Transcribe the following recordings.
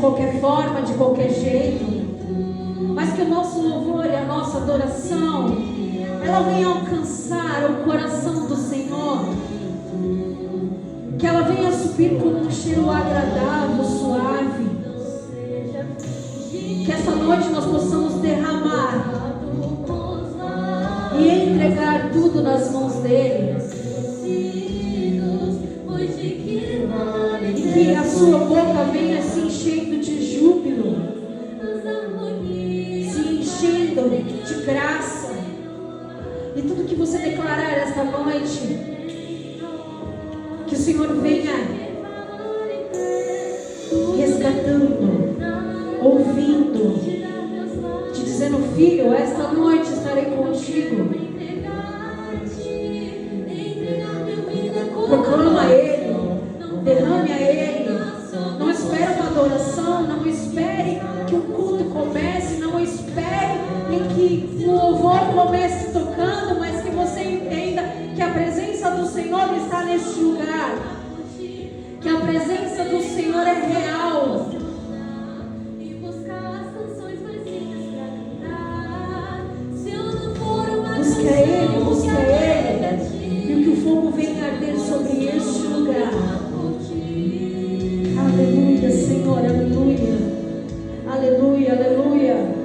qualquer forma, de qualquer jeito, mas que o nosso louvor e a nossa adoração, ela venha alcançar o coração do Senhor, que ela venha subir como um cheiro agradável, suave, que essa noite nós possamos derramar e entregar tudo nas mãos dele, e que a sua boca venha se enchendo de júbilo, se enchendo de graça, e tudo que você declarar esta noite, que o Senhor venha resgatando, ouvindo, te dizendo: filho, esta noite estarei contigo. Proclama a Ele, derrame a Ele. Não espere uma adoração, não espere que o culto comece, não espere em que o louvor comece tocando, mas que você entenda que a presença do Senhor está neste lugar, que a presença do Senhor é real. Busca Ele, e que o fogo venha arder sobre este lugar. Aleluia, Senhor, aleluia, aleluia, aleluia.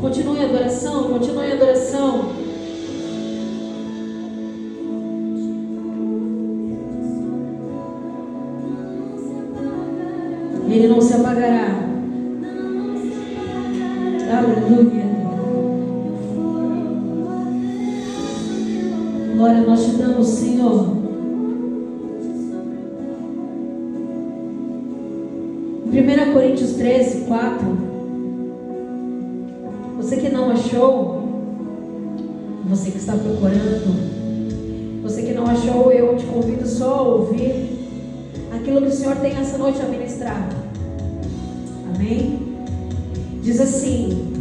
Continue a adoração, continue a adoração. Ele não se apagará. Aleluia. Glória nós te damos, Senhor. Em 1 Coríntios 13, 4. Você que não achou, você que está procurando, você que não achou, eu te convido só a ouvir aquilo que o Senhor tem essa noite a ministrar. Amém? Diz assim: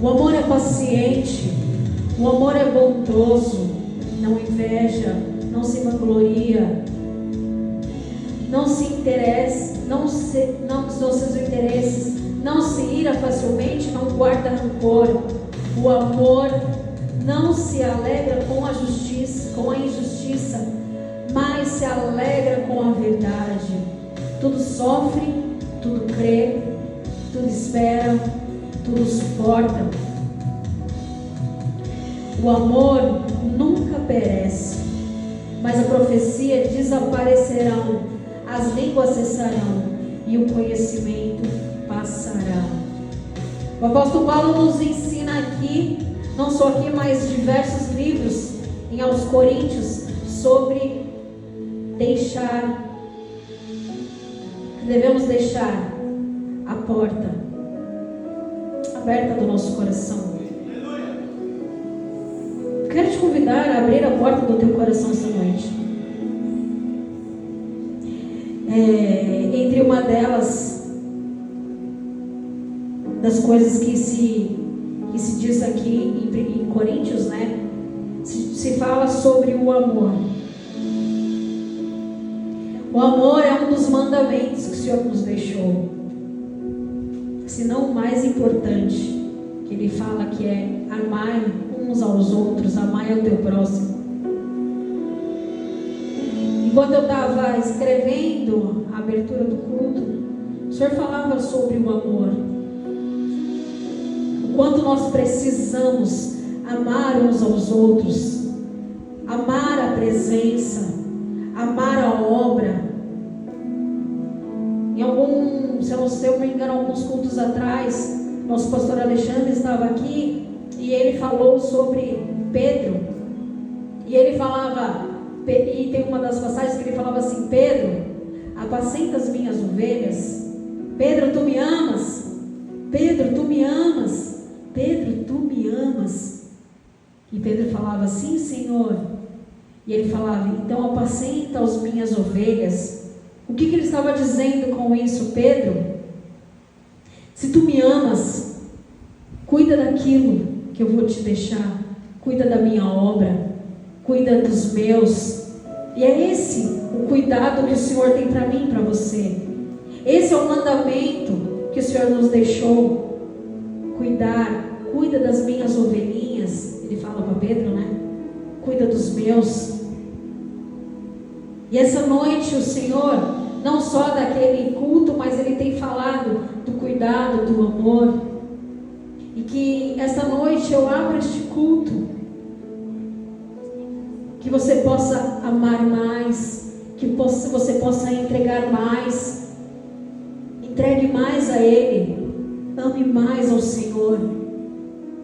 o amor é paciente, o amor é bondoso, não inveja, não se vangloria, não se interessa, não dos seus interesses, não se ira facilmente, não guarda rancor. O amor não se alegra com a injustiça, mas se alegra com a verdade. Tudo sofre, tudo crê, tudo espera, tudo suporta. O amor nunca perece, mas a profecia desaparecerão, as línguas cessarão e o conhecimento passará. O apóstolo Paulo nos ensina aqui, não só aqui, mas diversos livros em aos Coríntios, sobre devemos deixar a porta aberta do nosso coração. Quero te convidar a abrir a porta do teu coração esta noite. Entre uma das coisas que se diz aqui em Coríntios, né? Se fala sobre o amor. O amor é um dos mandamentos que o Senhor nos deixou, se não o mais importante, que Ele fala que é amar uns aos outros, amar o teu próximo. Enquanto eu estava escrevendo a abertura do culto, o Senhor falava sobre o amor, o quanto nós precisamos amar uns aos outros, amar a presença, amar a obra. Se eu me engano, alguns cultos atrás, nosso pastor Alexandre estava aqui e ele falou sobre Pedro. E ele falava, e tem uma das passagens que ele falava assim: Pedro, apacenta as minhas ovelhas. Pedro, tu me amas? Pedro, tu me amas? Pedro, tu me amas? E Pedro falava: sim, Senhor. E ele falava: então apacenta as minhas ovelhas. O que ele estava dizendo com isso? Pedro, se tu me amas, cuida daquilo que eu vou te deixar, cuida da minha obra, cuida dos meus. E é esse o cuidado que o Senhor tem para mim e para você. Esse é o mandamento que o Senhor nos deixou. Cuida das minhas ovelhinhas. Ele fala para Pedro, né? Cuida dos meus. E essa noite o Senhor, não só daquele culto, mas Ele tem falado do cuidado, do amor. E que essa noite eu abro este culto, que você possa amar mais, que você possa entregar mais, entregue mais a Ele, ame mais ao Senhor.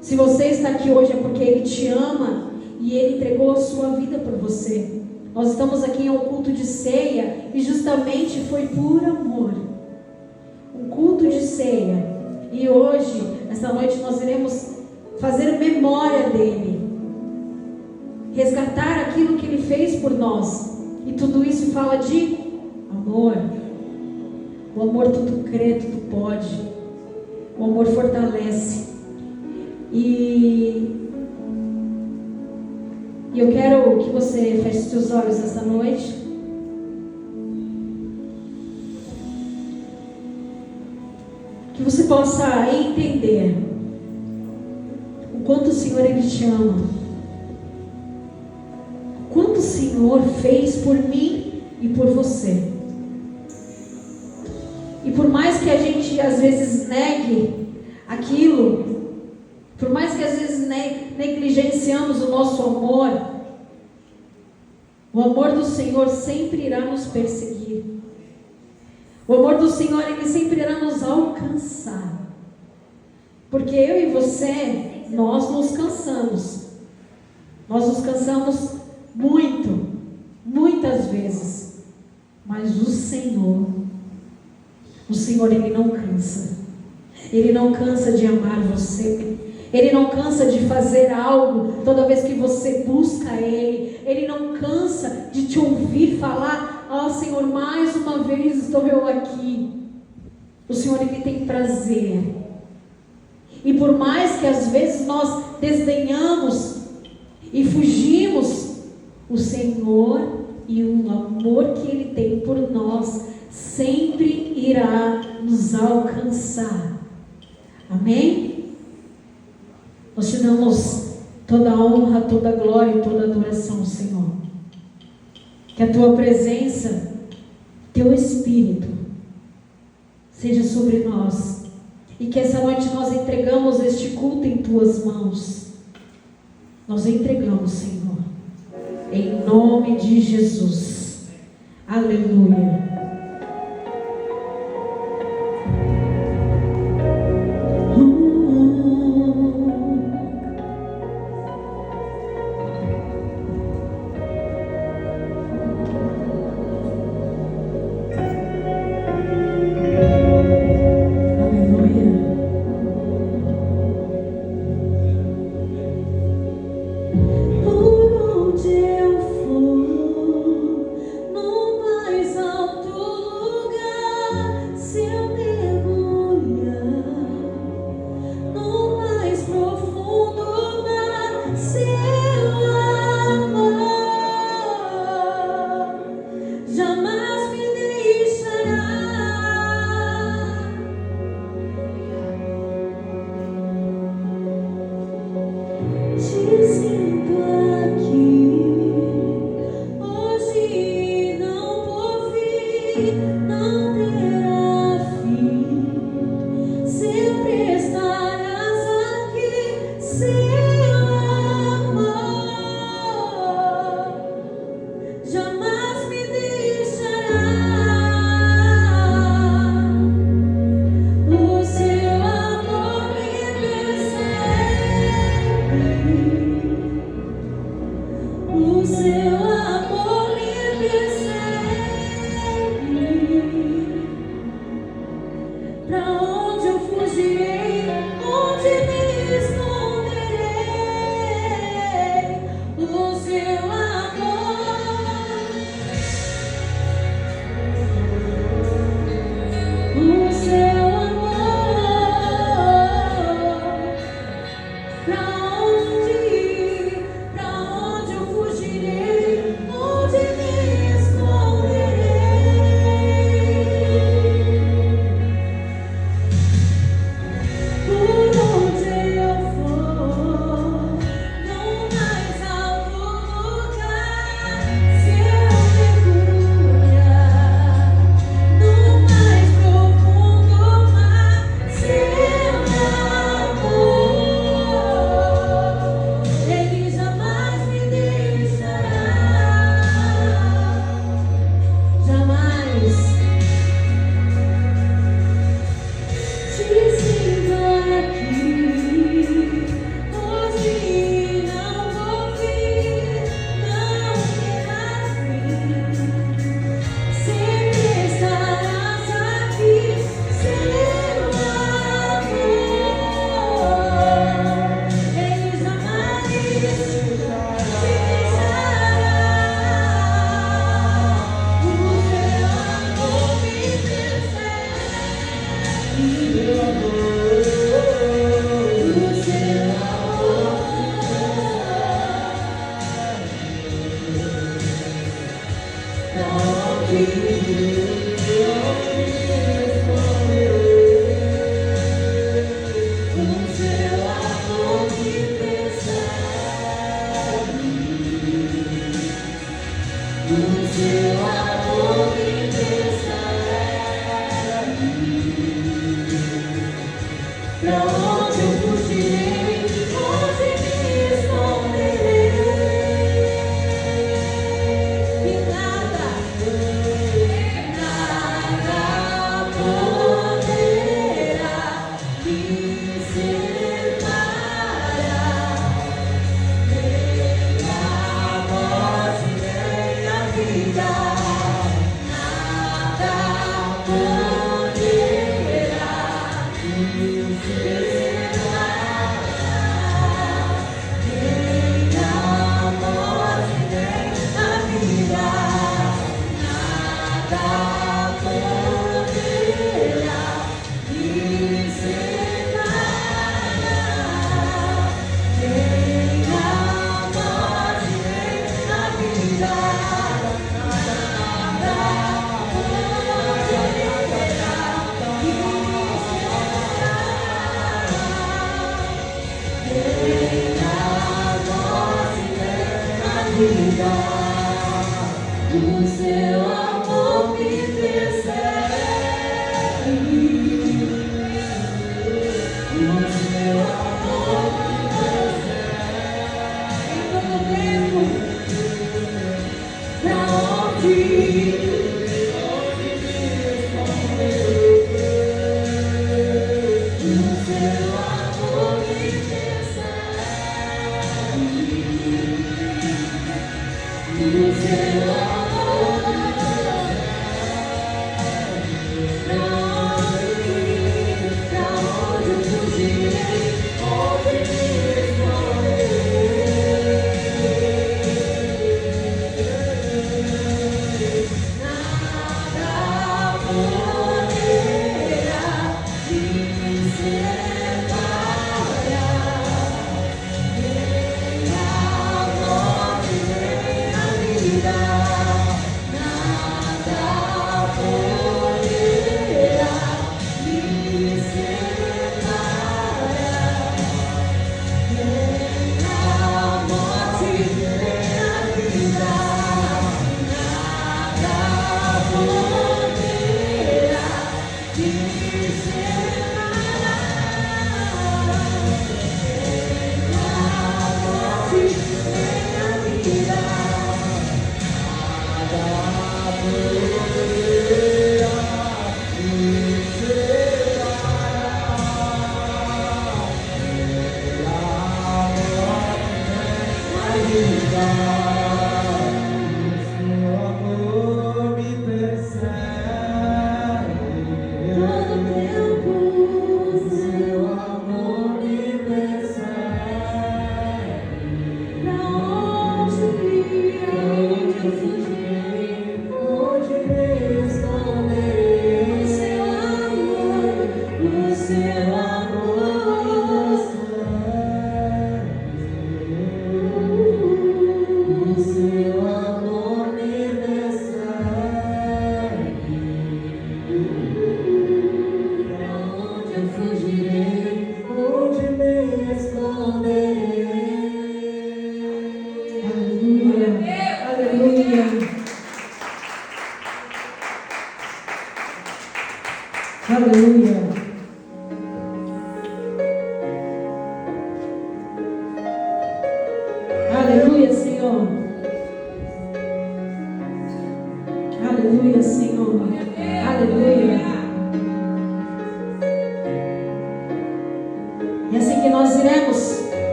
Se você está aqui hoje é porque Ele te ama e Ele entregou a sua vida por você. Nós estamos aqui em um culto de ceia e justamente foi por amor, um culto de ceia. E hoje, essa noite, nós iremos fazer memória dele, resgatar aquilo que ele fez por nós. E tudo isso fala de amor. O amor tudo crê, tudo pode. O amor fortalece. E eu quero que você feche seus olhos essa noite. Que você possa entender o quanto o Senhor Ele te ama. O quanto o Senhor fez por mim e por você. E por mais que a gente às vezes negue aquilo, por mais que às vezes negligenciamos o nosso amor, o amor do Senhor sempre irá nos perseguir. O amor do Senhor, Ele sempre irá nos alcançar. Porque eu e você, nós nos cansamos. Nós nos cansamos muito, muitas vezes. Mas o Senhor Ele não cansa. Ele não cansa de amar você. Ele não cansa de fazer algo toda vez que você busca Ele. Ele não cansa de te ouvir falar: ó Senhor, mais uma vez estou eu aqui. O Senhor, Ele tem prazer. E por mais que às vezes nós desdenhamos e fugimos, o Senhor e o amor que Ele tem por nós sempre irá nos alcançar. Amém? Nós te damos toda a honra, toda a glória e toda a adoração, Senhor. Que a Tua presença, Teu Espírito, seja sobre nós. E que essa noite nós entregamos este culto em tuas mãos. Nós entregamos, Senhor, em nome de Jesus. Aleluia.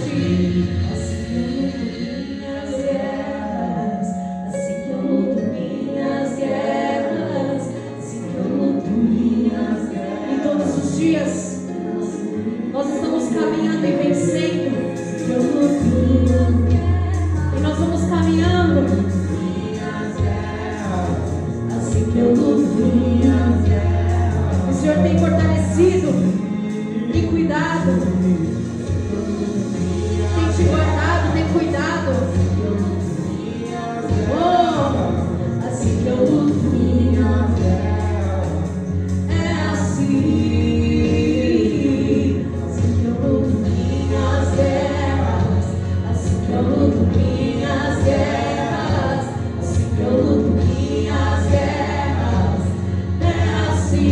ti. Assim que eu luto minhas guerras, assim que eu luto minhas guerras. E todos os dias nós estamos caminhando e vencendo. E nós vamos caminhando. Assim que eu luto minhas guerras. O Senhor tem fortalecido e cuidado. Tem te guardado, tem cuidado. Oh, assim que eu luto minhas guerras. É assim. Assim que eu luto minhas guerras. Assim que eu luto minhas guerras. Assim que eu luto minhas guerras. É assim.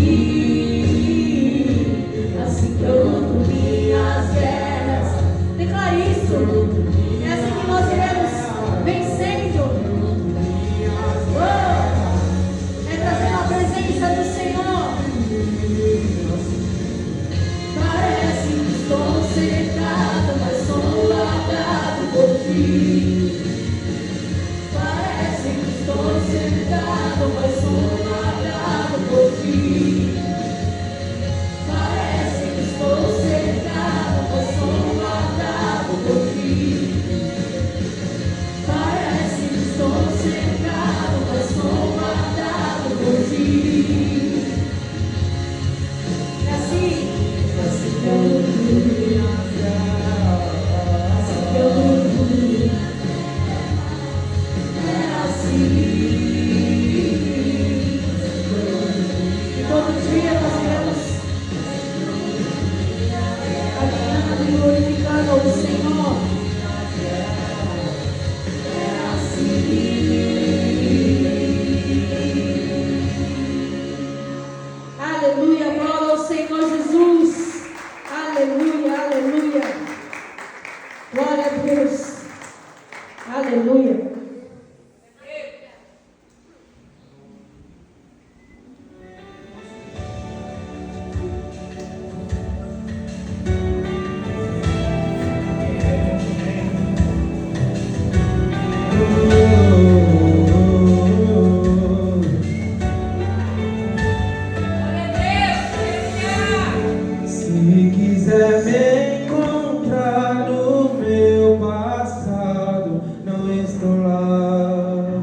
Assim que eu luto minhas guerras. Declare isso. É assim que nós iremos vencendo. Oh, é trazendo a presença do Senhor. Parece que estou cercado, mas sou guardado por ti. Parece que estou cercado, mas sou guardado por ti. Parece que estou cercado, mas sou guardado por ti. Parece que estou cercado, mas sou guardado por ti. É assim. Assim que eu luto minhas guerras. Assim que eu luto minhas guerras. É assim. E todo dia nós iremos caminhando e glorificando ao Senhor. É assim. Aleluia, glória ao Senhor Jesus. Aleluia, aleluia. Glória a Deus. Aleluia. Se quiser me encontrar no meu passado, não estou lá.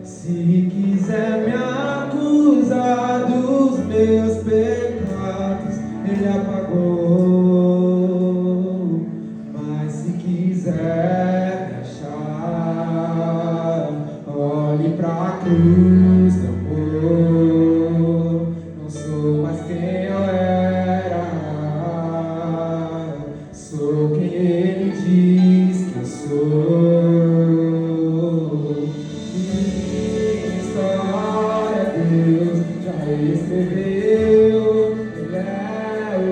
Se quiser me acusar dos meus pecados, Ele apagou. Mas se quiser me achar, olhe pra cruz do amor. Não sou mais quem eu era, sou quem Ele diz que eu sou. Minha história Deus já escreveu. Ele é o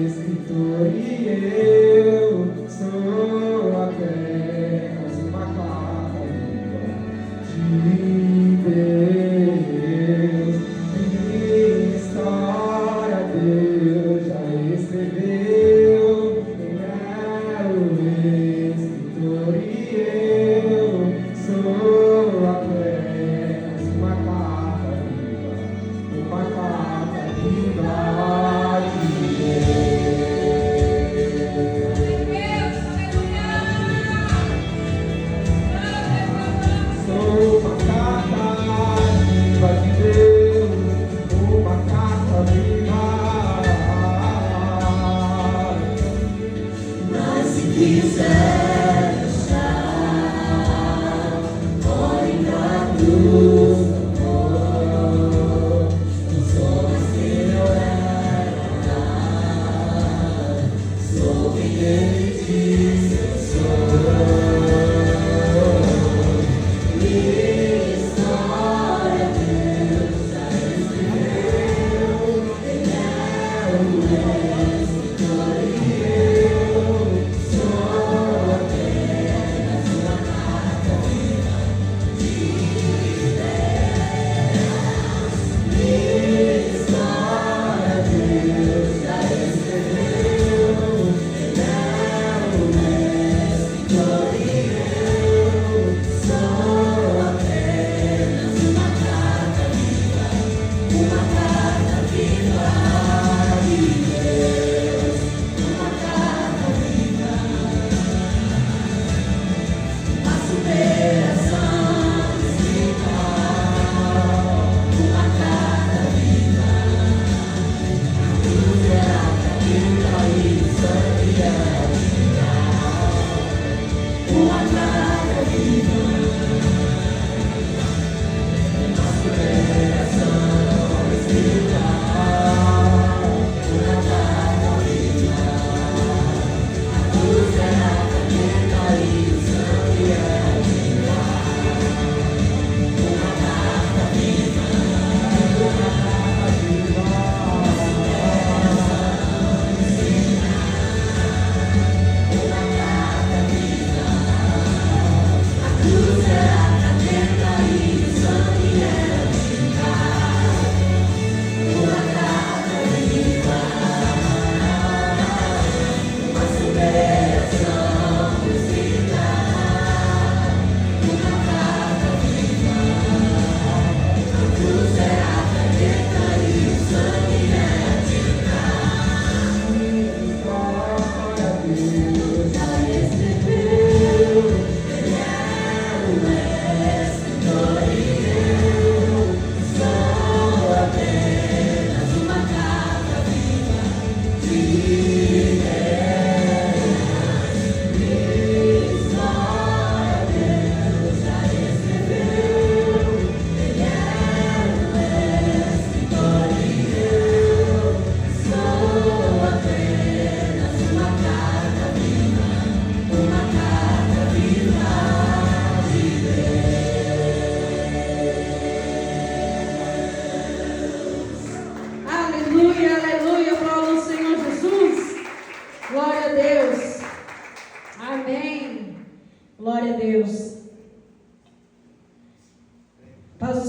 escritor e eu sou apenas uma carta de Deus. Minha história Deus já escreveu. Ele é o escritor e eu sou apenas uma carta viva de Deus. Sou uma carta viva de Deus, uma carta viva. Mas se quiser achar, olhe pra cruz do amor. Não sou mais quem eu era, sou quem Ele diz que eu sou. Minha história Deus já escreveu. Ele é o escritor e eu sou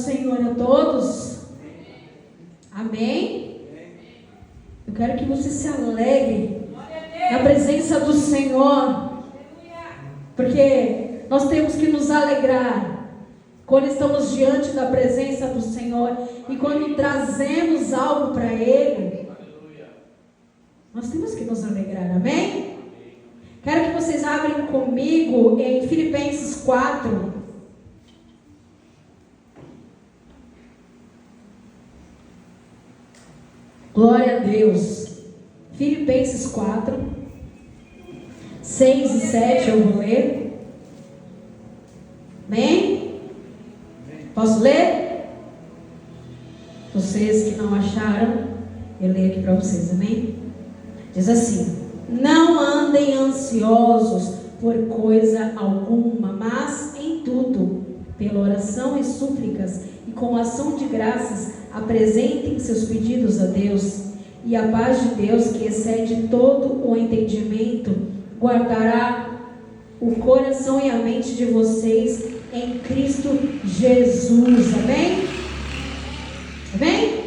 Senhor a todos. Amém? Eu quero que você se alegre na presença do Senhor, porque nós temos que nos alegrar quando estamos diante da presença do Senhor e quando trazemos algo para Ele. Nós temos que nos alegrar, amém? Quero que vocês abrem comigo em Filipenses 4. Glória a Deus. Filipenses 4, 6 e 7 eu vou ler. Amém? Posso ler? Vocês que não acharam, eu leio aqui para vocês, amém? Diz assim: não andem ansiosos por coisa alguma, mas em tudo, pela oração e súplicas e com ação de graças, apresentem seus pedidos a Deus, e a paz de Deus, que excede todo o entendimento, guardará o coração e a mente de vocês em Cristo Jesus. Amém? Amém?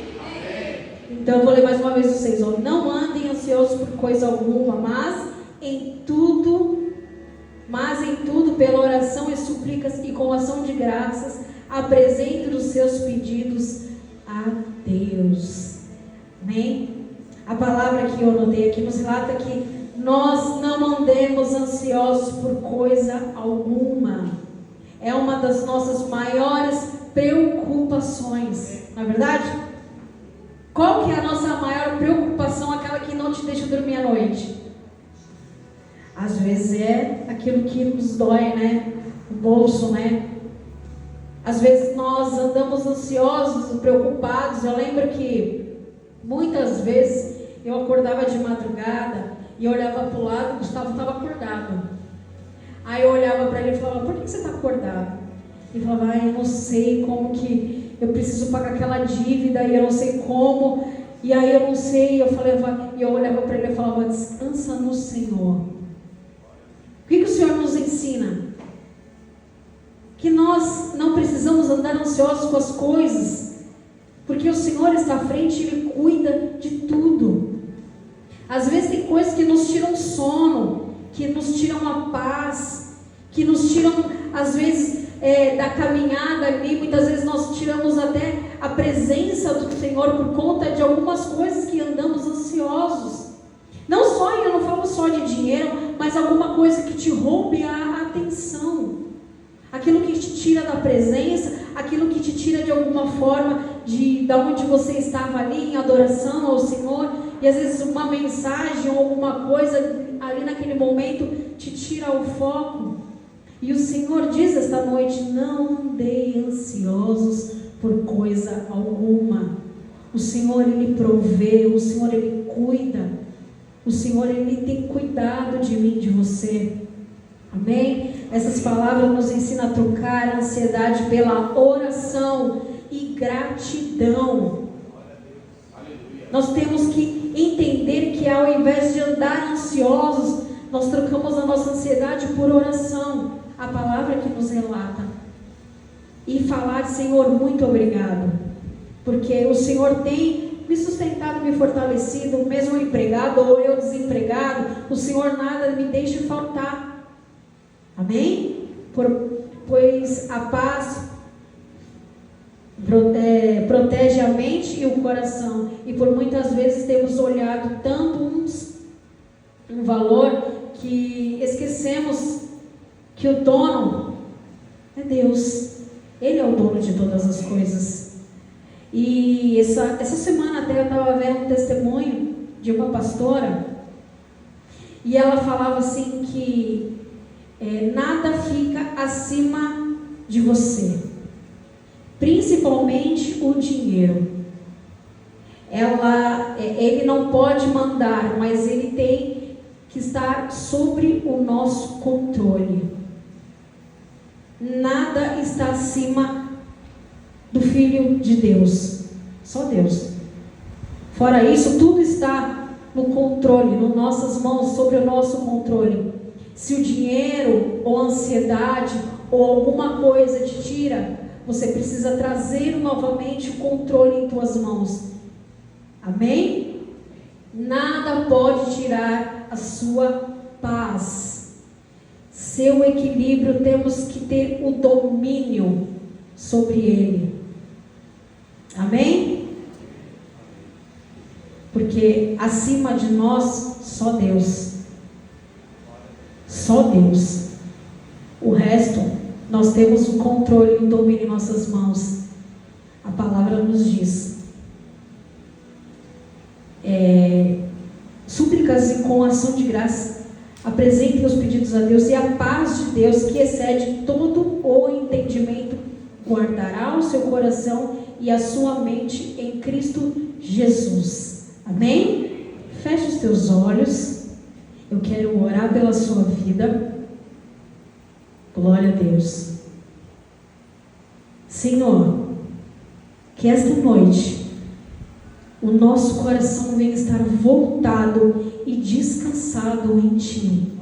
Então eu vou ler mais uma vez vocês. Não andem ansiosos por coisa alguma, mas em tudo, pela oração e súplicas e com ação de graças, apresentem os seus pedidos a Deus. Amém? A palavra que eu anotei aqui nos relata que nós não andemos ansiosos por coisa alguma. É uma das nossas maiores preocupações, não é verdade? Qual que é a nossa maior preocupação, aquela que não te deixa dormir à noite? Às vezes é aquilo que nos dói, né? O bolso, né? Às vezes nós andamos ansiosos, preocupados. Eu lembro que muitas vezes eu acordava de madrugada e eu olhava para o lado e o Gustavo estava acordado. Aí eu olhava para ele e falava: por que você está acordado? Ele falava: eu não sei como que eu preciso pagar aquela dívida e eu não sei como. E aí eu não sei, e eu olhava para ele e falava: descansa no Senhor. O que o Senhor nos ensina? Que nós não precisamos andar ansiosos com as coisas, porque o Senhor está à frente e Ele cuida de tudo. Às vezes tem coisas que nos tiram sono, que nos tiram a paz, que nos tiram, às vezes, da caminhada ali. Muitas vezes nós tiramos até a presença do Senhor por conta de algumas coisas que andamos ansiosos. Não só, eu não falo só de dinheiro, mas alguma coisa que te roube a atenção. Aquilo que te tira da presença, aquilo que te tira de alguma forma da onde você estava ali em adoração ao Senhor, e às vezes uma mensagem ou alguma coisa ali naquele momento te tira o foco. E o Senhor diz esta noite: não andei ansiosos por coisa alguma. O Senhor, Ele provê, o Senhor, Ele cuida, o Senhor, Ele tem cuidado de mim, de você. Amém? Essas palavras nos ensinam a trocar a ansiedade pela oração e gratidão. Nós temos que entender que ao invés de andar ansiosos, nós trocamos a nossa ansiedade por oração. A palavra que nos relata. E falar: Senhor, muito obrigado, porque o Senhor tem me sustentado, me fortalecido, mesmo empregado ou eu desempregado, o Senhor nada me deixa faltar. Amém? Pois a paz protege a mente e o coração. E por muitas vezes temos olhado tanto um valor que esquecemos que o dono é Deus. Ele é o dono de todas as coisas. E essa semana até eu estava vendo um testemunho de uma pastora, e ela falava assim que nada fica acima de você, principalmente o dinheiro. Ele não pode mandar, mas ele tem que estar sobre o nosso controle. Nada está acima do Filho de Deus, só Deus. Fora isso, tudo está no controle, nas nossas mãos, sobre o nosso controle. Se o dinheiro ou a ansiedade ou alguma coisa te tira, você precisa trazer novamente o controle em tuas mãos. Amém? Nada pode tirar a sua paz. Seu equilíbrio, temos que ter o domínio sobre ele. Amém? Porque acima de nós, só Deus. Só Deus. O resto, nós temos o controle e o domínio em nossas mãos. A palavra nos diz. Súplicas e com ação de graça, apresentem os pedidos a Deus, e a paz de Deus, que excede todo o entendimento, guardará o seu coração e a sua mente em Cristo Jesus. Amém? Feche os teus olhos. Eu quero orar pela sua vida. Glória a Deus. Senhor, que esta noite o nosso coração venha estar voltado e descansado em Ti.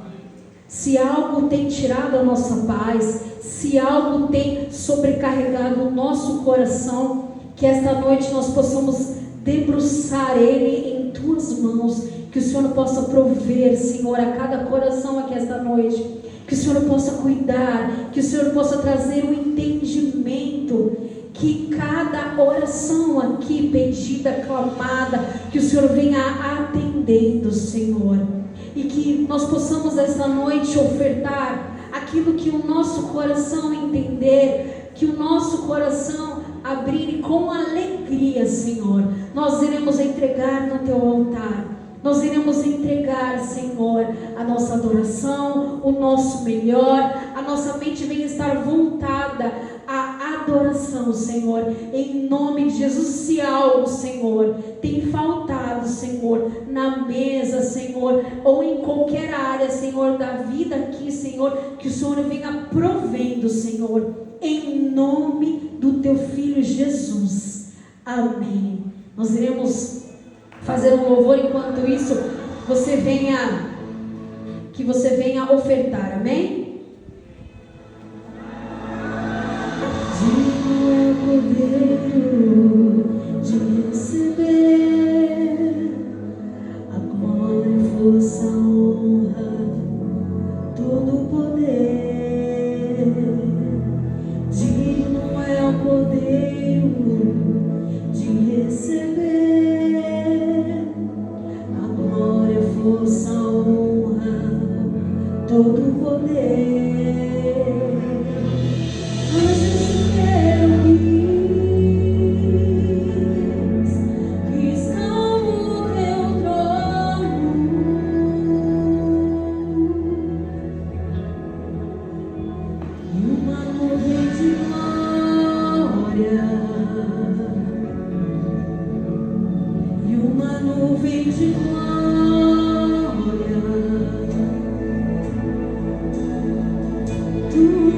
Se algo tem tirado a nossa paz, se algo tem sobrecarregado o nosso coração, que esta noite nós possamos debruçar ele em Tuas mãos, que o Senhor possa prover, Senhor, a cada coração aqui esta noite, que o Senhor possa cuidar, que o Senhor possa trazer um entendimento, que cada oração aqui pedida, clamada, que o Senhor venha atendendo, Senhor, e que nós possamos esta noite ofertar aquilo que o nosso coração entender, que o nosso coração abrir, e com alegria, Senhor, nós iremos entregar no Teu altar. Nós iremos entregar, Senhor, a nossa adoração, o nosso melhor. A nossa mente vem estar voltada à adoração, Senhor, em nome de Jesus. Se algo, Senhor, tem faltado, Senhor, na mesa, Senhor, ou em qualquer área, Senhor, da vida aqui, Senhor, que o Senhor venha provendo, Senhor, em nome do Teu Filho Jesus. Amém. Nós iremos fazer um louvor, enquanto isso que você venha ofertar, amém? Digno é o poder de receber a glória, força, honra, todo o poder. Digno é o poder de receber força, honra, todo o poder. Anjos que estão no Teu trono, e uma nuvem de glória, e uma nuvem de glória. Tu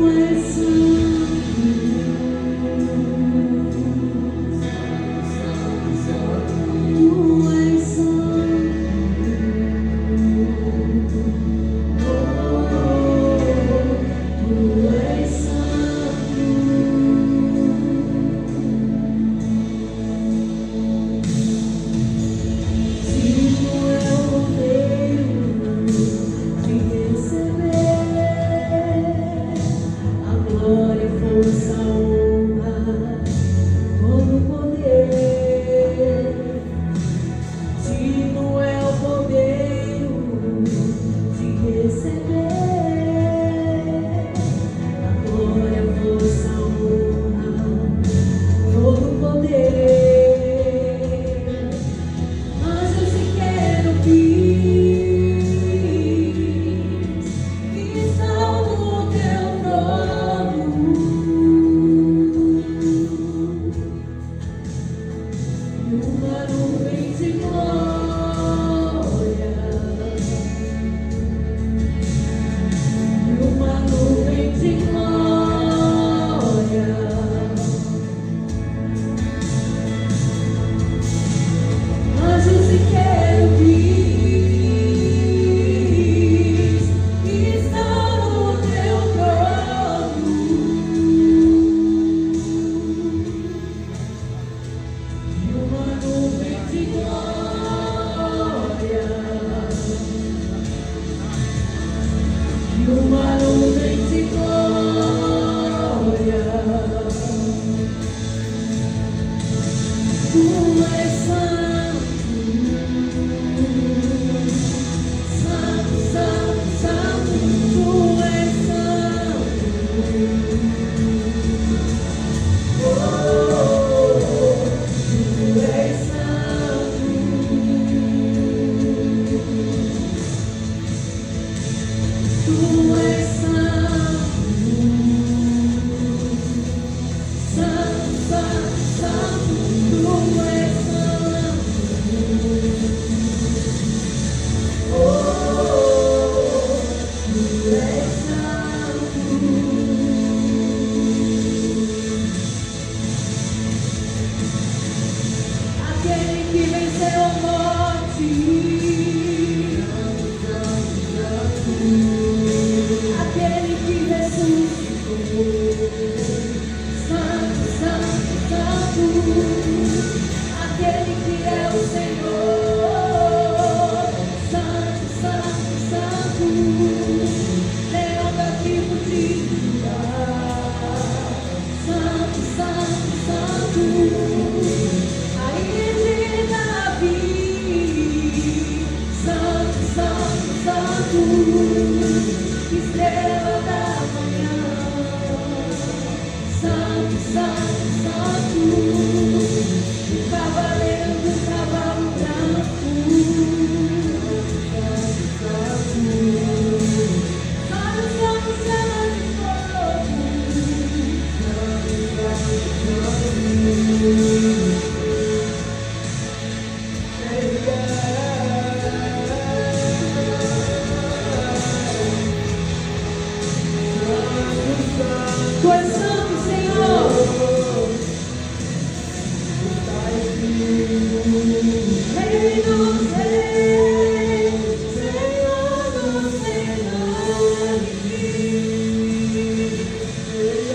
numa nuvem de glória. Tu és santo, santo, santo, santo. Tu és santo. Oh, tu és santo. Tu és santo, santo, santo, santo. Tu és santo. Oh, tu és santo. Aquele que venceu a morte. Aquele que ressuscitou, santo, santo, santo, aquele que é o Senhor, santo, santo, santo, leão da tribo de Judá, santo, santo, santo, rainha de Davi, santo, santo, santo. Estrela da manhã, santo, santo, santo, o cavaleiro do cavalo branco, santo, santo, santo, santo, Tu és santo, Senhor. Reino dos reis, Senhor dos senhores.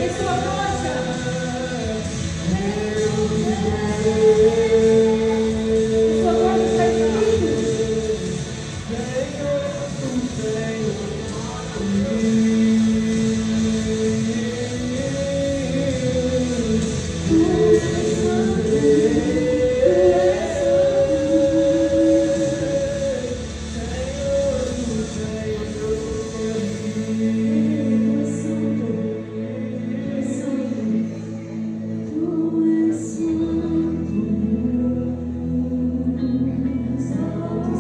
Em sua rocha, Reino dos reis. Em sua rocha está escrito.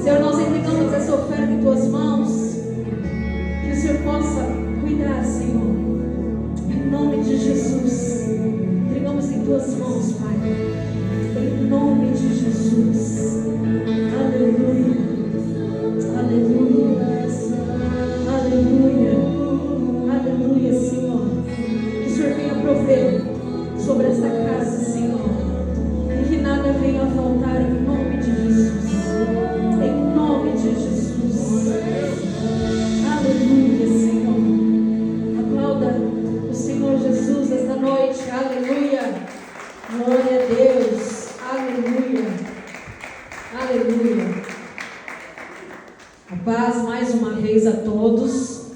Senhor, nós entregamos essa oferta em Tuas mãos, que o Senhor possa cuidar, Senhor, em nome de Jesus. Entregamos em Tuas mãos, Pai, em nome de Jesus. Aleluia, aleluia, aleluia, aleluia, Senhor. Que o Senhor venha prover sobre esta casa, Senhor, e que nada venha a faltar em nome de Jesus. Em nome de Jesus. Aleluia, Senhor. Aplauda o Senhor Jesus esta noite. Aleluia. Glória a Deus. Aleluia. Aleluia. A paz mais uma vez a todos.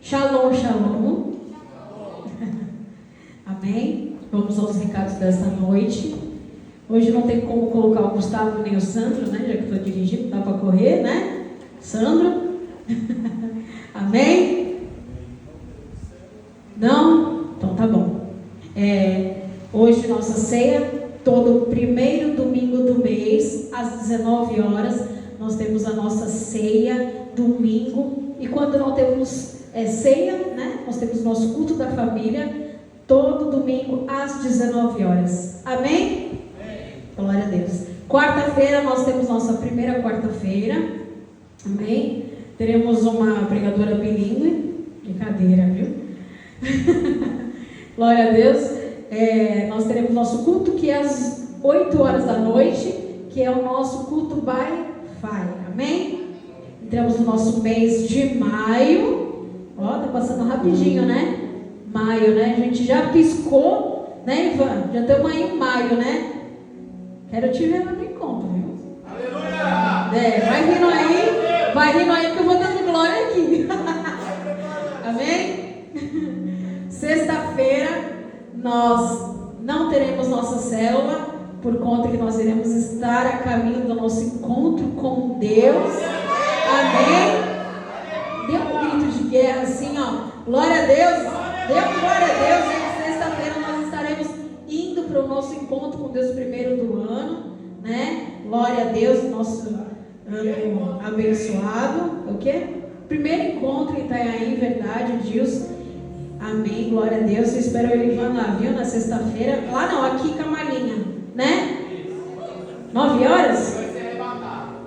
Shalom, shalom. Amém. Vamos aos recados desta noite. Hoje não tem como colocar o Gustavo nem o Sandro, né? Já que estou dirigindo, dá para correr, né? Sandro. Amém? Não? Então tá bom. Hoje nossa ceia, todo primeiro domingo do mês, às 19 horas, nós temos a nossa ceia, domingo. E quando não temos ceia, né? Nós temos nosso culto da família, todo domingo às 19 horas. Amém? Glória a Deus. Quarta-feira nós temos nossa primeira quarta-feira. Amém? Teremos uma pregadora bilíngue. Brincadeira, viu? Glória a Deus. Nós teremos nosso culto que é às 8 horas da noite, que é o nosso culto by fire. Amém? Entramos no nosso mês de maio. Ó, tá passando rapidinho, né? Maio, né? A gente já piscou, né, Ivan? Já estamos aí em maio, né? Quero te ver lá no encontro, viu? Aleluia! Vai rindo aí que eu vou dando glória aqui. nós não teremos nossa célula, por conta que nós iremos estar a caminho do nosso encontro com Deus. Amém? Dê um grito de guerra assim, ó. Glória a Deus. Dê um glória a Deus. E sexta-feira nós estaremos indo para o nosso encontro com Deus primeiro do ano, né? Glória a Deus, nosso ano abençoado. O quê? Primeiro encontro em Itanhaém, verdade, Gilson. Amém, glória a Deus. Eu espero ele Ivan lá, viu? Na sexta-feira. Lá não, aqui Camalinha, né? 9 horas?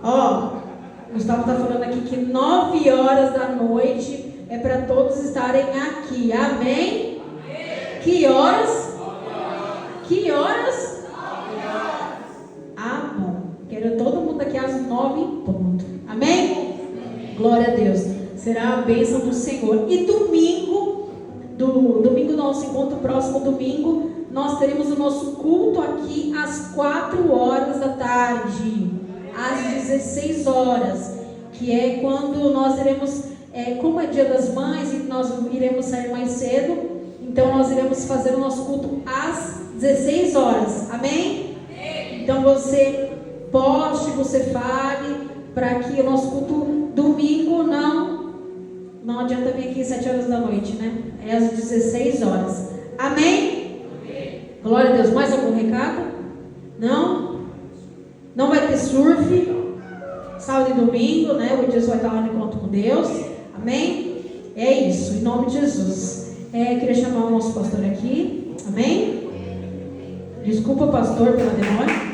Ó, Gustavo está falando aqui que 9 horas da noite é para todos estarem aqui. Amém? Que horas? Que horas? Ah, bom. Quero todo mundo aqui às 9 em ponto. Amém? Glória a Deus. Será a bênção do Senhor. E domingo do nosso encontro, próximo domingo, nós teremos o nosso culto aqui às 4 horas da tarde, às 16 horas, que é quando nós iremos, como é dia das mães e nós iremos sair mais cedo, então nós iremos fazer o nosso culto às 16 horas, amém? Então você poste, você fale, para que o nosso culto domingo não adianta vir aqui às 7 horas da noite, né? É às 16 horas. Amém? Glória a Deus. Mais algum recado? Não? Não vai ter surf. Sábado e domingo, né? O Edilson vai estar lá no encontro com Deus. Amém? É isso. Em nome de Jesus. Queria chamar o nosso pastor aqui. Amém? Desculpa, pastor, pela demora.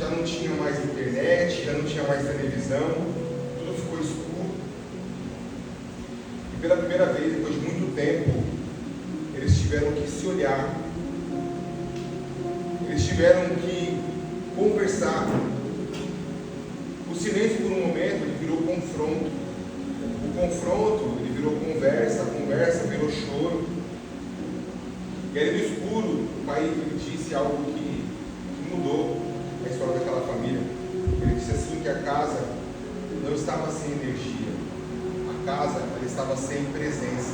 já não tinha mais internet, já não tinha mais televisão, tudo ficou escuro. E pela primeira vez, depois de muito tempo, eles tiveram que se olhar, eles tiveram que conversar. O silêncio por um momento ele virou confronto, o confronto ele virou conversa, a conversa virou choro. E aí no escuro o pai ele disse algo que mudou a história daquela família. Ele disse assim que a casa não estava sem energia, a casa ela estava sem presença.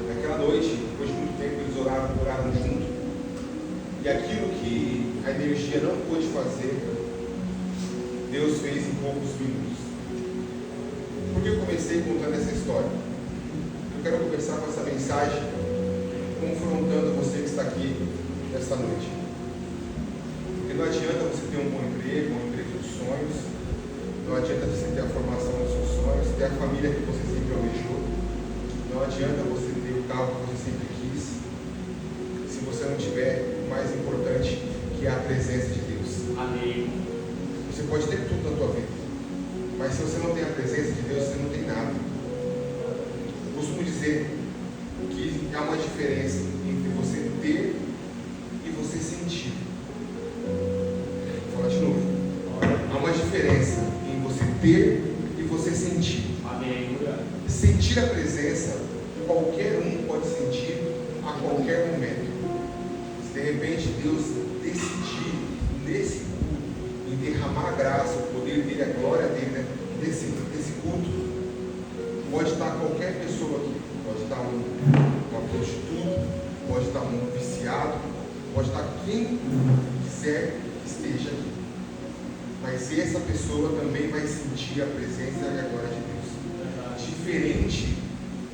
Naquela noite, depois de muito tempo, eles oraram junto. E aquilo que a energia não pôde fazer, Deus fez em poucos minutos. Por que eu comecei contando essa história? Eu quero começar com essa mensagem confrontando você que está aqui nesta noite. Porque não adianta você ter um bom emprego, um emprego dos sonhos, não adianta você ter a formação dos seus sonhos, ter a família que você sempre almejou, não adianta você ter o carro que você sempre quis, se você não tiver o mais importante, que é a presença de Deus. Amém. Você pode ter tudo na tua vida, mas se você não tem a presença de Deus, você não tem nada. Eu costumo dizer que há uma diferença entre você ter e você sentir. Vou falar de novo. Há uma diferença em você ter e você sentir. Amém. Sentir a presença, qualquer um pode sentir a qualquer momento. Se de repente Deus decidir nesse culto em derramar a graça, o poder dele, a glória dele, né? Desse culto, pode estar qualquer pessoa aqui. Pode estar uma prostituta, pode estar um viciado, pode estar quem quiser que esteja aqui. Mas essa pessoa também vai sentir a presença e a glória de Deus. Diferente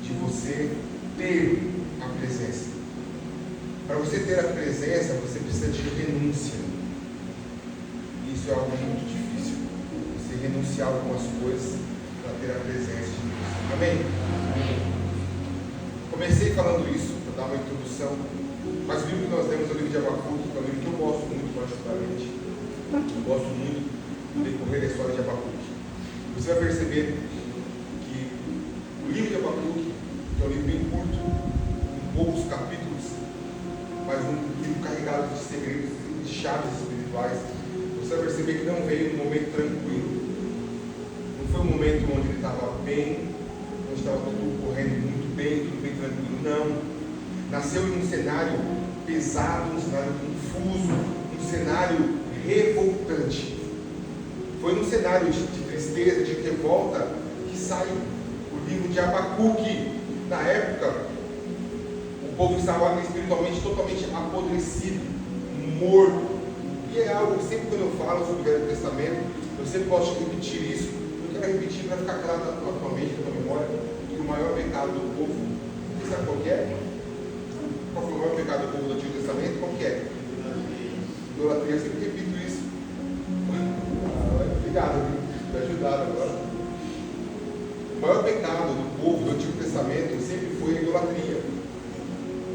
de você ter a presença. Para você ter a presença, você precisa de renúncia. Isso é algo muito difícil. Você renunciar a algumas coisas para ter a presença de Deus. Amém? Comecei falando isso, para dar uma introdução, mas o livro que nós temos é o livro de Abacuque, que é um livro que eu gosto muito particularmente. Eu gosto muito do decorrer da história de Abacuque. Você vai perceber que o livro de Abacuque, que é um livro bem curto, com poucos capítulos, mas um livro carregado de segredos, de chaves espirituais, você vai perceber que não veio num momento tranquilo. Não foi um momento onde ele estava bem, onde estava tudo correndo muito bem, tudo bem tranquilo, não. Nasceu em um cenário pesado, um cenário confuso, um cenário revoltante. Foi num cenário de tristeza, de revolta, que sai o livro de Abacuque. Na época, o povo estava espiritualmente totalmente apodrecido, morto. E é algo que sempre quando eu falo sobre o Velho Testamento, eu sempre gosto de repetir isso. Eu quero repetir para ficar claro na tua mente, na tua memória, que o maior pecado do povo, você sabe qual que é? Qual foi o maior pecado do povo do Antigo Testamento? Qual que é? Idolatria. Eu sempre repito isso. Obrigado, me ajudaram agora. O maior pecado do povo do Antigo Testamento sempre foi a idolatria.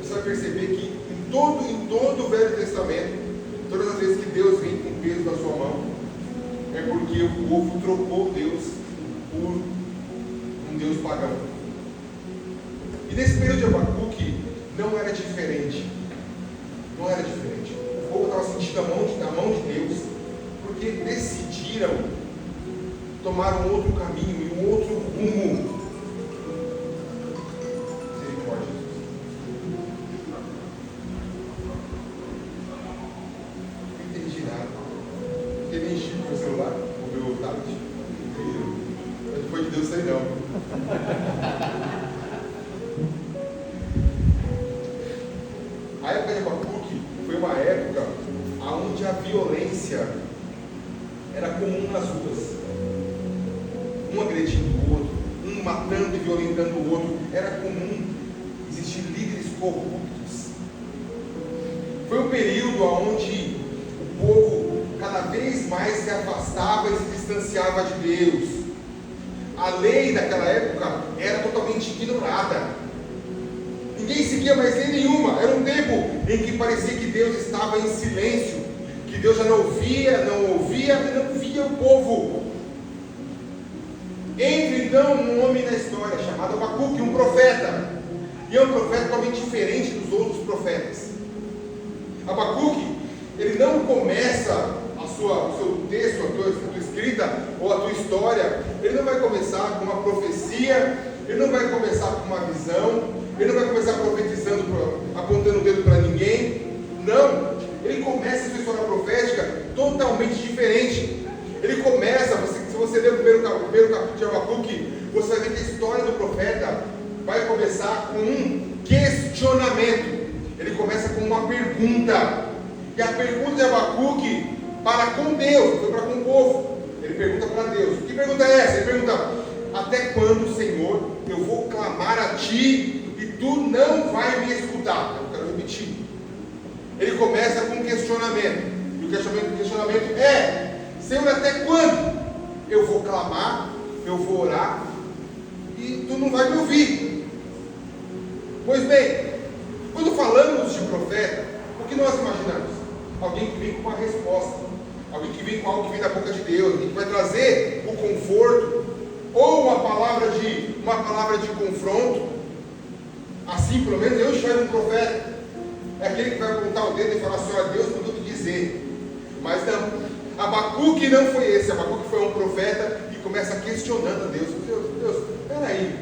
Você vai perceber que em todo o Velho Testamento, todas as vezes que Deus vem com o peso na sua mão, é porque o povo trocou Deus por um Deus pagão. E nesse período de Abacuque não era diferente. Não era diferente. O povo estava sentindo a mão de Deus, porque decidiram tomar um outro caminho e um outro rumo. Misericórdia. Não entendi nada. Não tem nem chip no meu celular, no meu tablet. Não entendi. Mas depois de Deus, sei não. A época de Abacuque foi uma época onde a violência era comum nas ruas. Um agredindo o outro, um matando e violentando o outro. Era comum existir líderes corruptos. Foi um período onde o povo cada vez mais se afastava e se distanciava de Deus. A lei daquela época era totalmente ignorada. Ninguém seguia mais lei nenhuma. Era um tempo em que parecia que Deus estava em silêncio, que que Deus já não ouvia e não via o povo. Entra então um homem na história chamado Abacuque, um profeta. E é um profeta totalmente diferente dos outros profetas. Abacuque, ele não começa o seu texto, a tua escrita ou a tua história, ele não vai começar com uma profecia, ele não vai começar com uma visão, ele não vai começar profetizando, apontando o dedo para ninguém. Não, ele começa a sua história profética totalmente diferente. Ele começa, se você ler o primeiro capítulo de Abacuque, você vai ver que a história do profeta vai começar com um questionamento. Ele começa com uma pergunta. E a pergunta de Abacuque para com Deus, não foi para com o povo. Ele pergunta para Deus. Que pergunta é essa? Ele pergunta: até quando, Senhor, eu vou clamar a Ti e Tu não vai me escutar? Eu quero repetir. Ele começa com um questionamento. E o questionamento é: Senhor, até quando eu vou clamar, eu vou orar e Tu não vai me ouvir? Pois bem, quando falamos de profeta, o que nós imaginamos? Alguém que vem com uma resposta, alguém que vem com algo que vem da boca de Deus, alguém que vai trazer o conforto, ou uma palavra de confronto. Assim, pelo menos eu enxergo um profeta. É aquele que vai apontar o dedo e falar assim: olha, Deus mandou me dizer. Mas não, Abacuque não foi esse. Abacuque foi um profeta que começa questionando a Deus. Deus, peraí,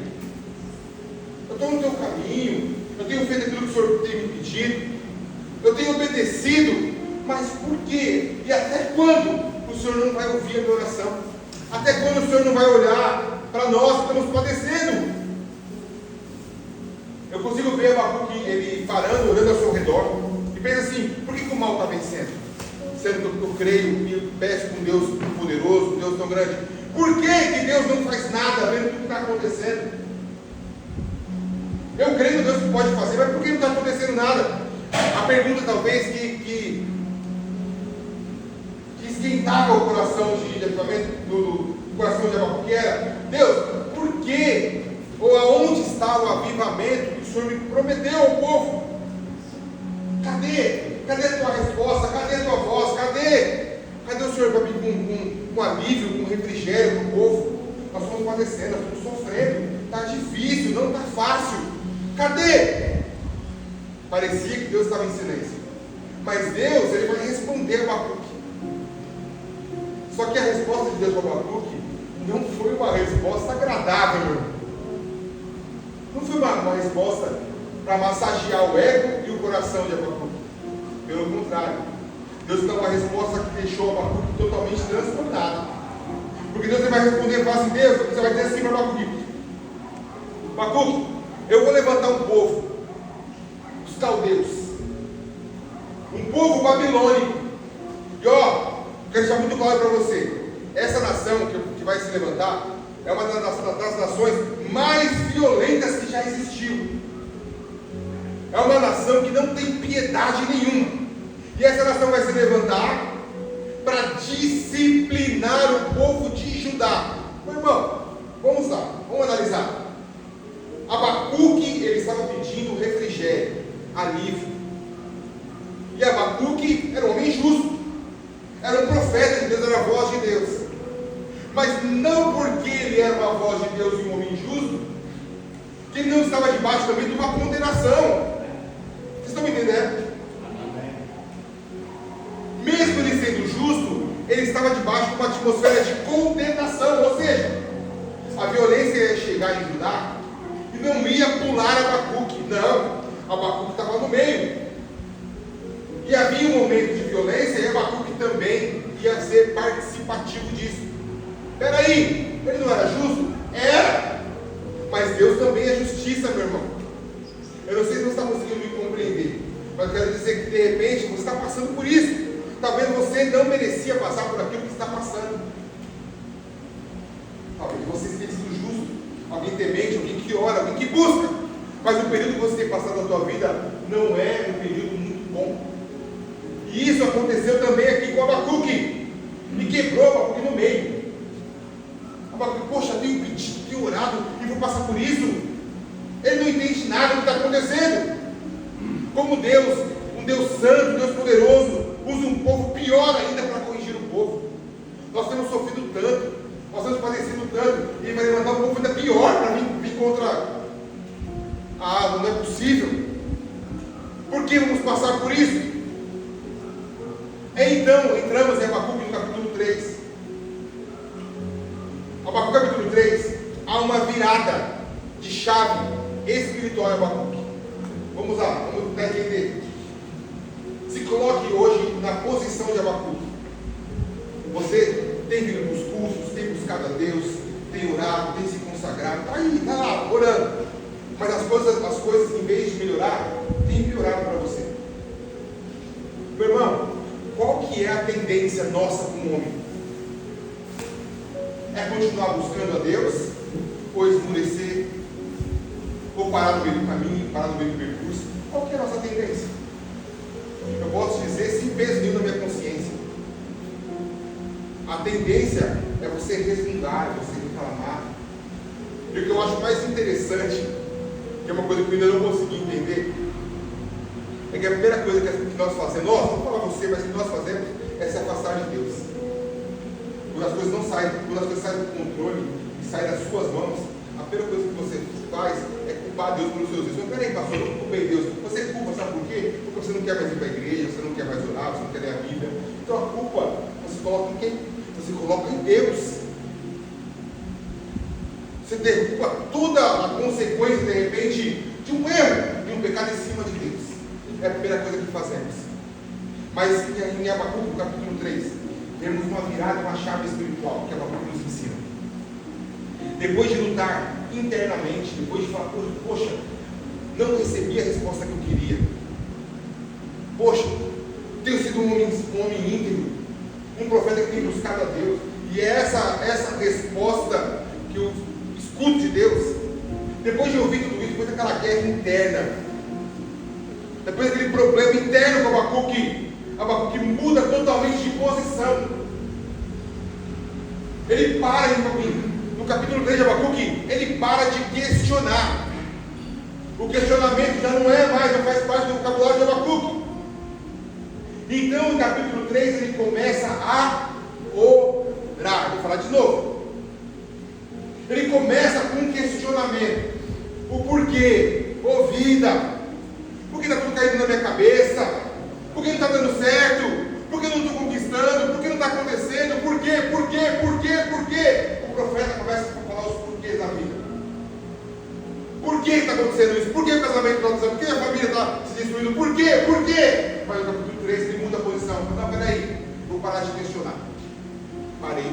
eu estou no teu caminho, eu tenho feito aquilo que o Senhor tem me pedido, eu tenho obedecido, mas por quê? E até quando o Senhor não vai ouvir a minha oração? Até quando o Senhor não vai olhar para nós que estamos padecendo? Eu consigo ver Abacuque, ele parando, olhando ao seu redor, e pensa assim: por que o mal está vencendo? Sendo que eu creio e peço com Deus poderoso, Deus tão grande. Por que Deus não faz nada vendo tudo que está acontecendo? Eu creio no Deus que pode fazer, mas por que não está acontecendo nada? A pergunta talvez que esquentava o coração do coração de Abacuque era: Deus, por que? Ou aonde está o avivamento que o Senhor me prometeu ao povo? Cadê? Cadê a tua resposta? Cadê a tua voz? Cadê o Senhor para vir com alívio, com refrigério para o povo? Nós estamos padecendo, nós estamos sofrendo, está difícil, não está fácil. Cadê? Parecia que Deus estava em silêncio. Mas Deus, ele vai responder a Abacuque. Só que a resposta de Deus para Abacuque não foi uma resposta agradável, meu irmão. Não foi uma resposta para massagear o ego e o coração de Abacuque. Pelo contrário, Deus dá uma resposta que deixou Abacuque totalmente transtornado. Porque Deus vai responder e falar assim: Deus, você vai dizer assim para Abacuque: Abacuque, eu vou levantar um povo, os caldeus, um povo babilônico. E ó, quero deixar muito claro para você: essa nação que vai se levantar é uma das nações mais violentas que já existiu. É uma nação que não tem piedade nenhuma. E essa nação vai se levantar para disciplinar o povo de Judá. Meu irmão, vamos lá, vamos analisar. Abacuque, ele estava pedindo refrigério, alívio. E Abacuque era um homem justo, era um profeta de Deus, era a voz de Deus. Mas não porque ele era uma voz de Deus e um homem justo, que ele não estava debaixo também de uma condenação. Vocês estão me entendendo? Mesmo ele sendo justo, ele estava debaixo de uma atmosfera de condenação. Ou seja, a violência ia chegar em Judá e não ia pular Abacuque. Não, Abacuque estava no meio. E havia um momento de violência e Abacuque também ia ser participativo disso. Peraí, ele não era justo? Era. Mas Deus também é justiça, meu irmão. Eu não sei se você está conseguindo me compreender, mas eu quero dizer que de repente você está passando por isso. Talvez você não merecia passar por aquilo que está passando. Talvez você tenha sido justo, alguém temente, alguém que ora, alguém que busca. Mas o período que você tem passado na tua vida não é um período muito bom. E isso aconteceu também aqui com Abacuque. E quebrou Abacuque no meio. Abacuque, poxa, tenho pedido, tenho orado e vou passar por isso. Ele não entende nada do que está acontecendo. Como Deus, um Deus santo, um Deus poderoso, usa um povo pior passar por isso. Então, entramos em Abacuque no capítulo 3. Abacuque capítulo 3, há uma virada de chave espiritual em Abacuque. Vamos lá, vamos tentar entender. Se coloque hoje na posição de Abacuque. Você tem vindo para os cursos, tem buscado a Deus, tem orado, tem se consagrado, está aí, está lá, orando. Mas as coisas, em vez de melhorar, tem piorado para você. Meu irmão, qual que é a tendência nossa como homem? É continuar buscando a Deus, ou esmurecer, ou parar no meio do caminho, parar no meio do percurso? Qual que é a nossa tendência? Eu posso dizer sem peso nenhum na minha consciência. A tendência é você resmungar, é você reclamar. E o que eu acho mais interessante, que é uma coisa que eu ainda não consegui entender, é que a primeira coisa que nós fazemos, não falar você, mas que nós fazemos é se afastar de Deus. Quando as coisas não saem, quando as coisas saem do controle e saem das suas mãos, a primeira coisa que você faz é culpar Deus pelos seus erros. Não, peraí, pastor, eu não culpei Deus. Você culpa, sabe por quê? Porque você não quer mais ir para a igreja, você não quer mais orar, você não quer ler a Bíblia. Então a culpa você coloca em quem? Você coloca em Deus. Você derruba toda a consequência, de repente, de um erro, de um pecado em cima de Deus. É a primeira coisa que fazemos. Mas em Abacuque, capítulo 3, temos uma virada, uma chave espiritual que Abacuque nos ensina. Depois de lutar internamente, depois de falar, poxa, não recebi a resposta que eu queria. Poxa, tenho sido um homem íntegro, um profeta que tem buscado a Deus. E é essa resposta que eu escuto de Deus. Depois de ouvir tudo isso, depois daquela guerra interna, depois daquele problema interno com Abacuque muda totalmente de posição. Ele para no capítulo 3 de Abacuque, ele para de questionar. O questionamento já não faz parte do vocabulário de Abacuque. Então, no capítulo 3, ele começa a orar. Vou falar de novo. Ele começa com um questionamento. O porquê? Ô vida, por que está tudo caindo na minha cabeça? Por que não está dando certo? Por que não estou conquistando? Por que não está acontecendo? Por quê? Por quê? Por quê? Por quê? O profeta começa a falar os porquês da vida. Por que está acontecendo isso? Por que o casamento está acontecendo? Por que a família está se destruindo? Por quê? Por quê? Mas no capítulo 3 ele muda a posição. Não, peraí, vou parar de questionar. Parei.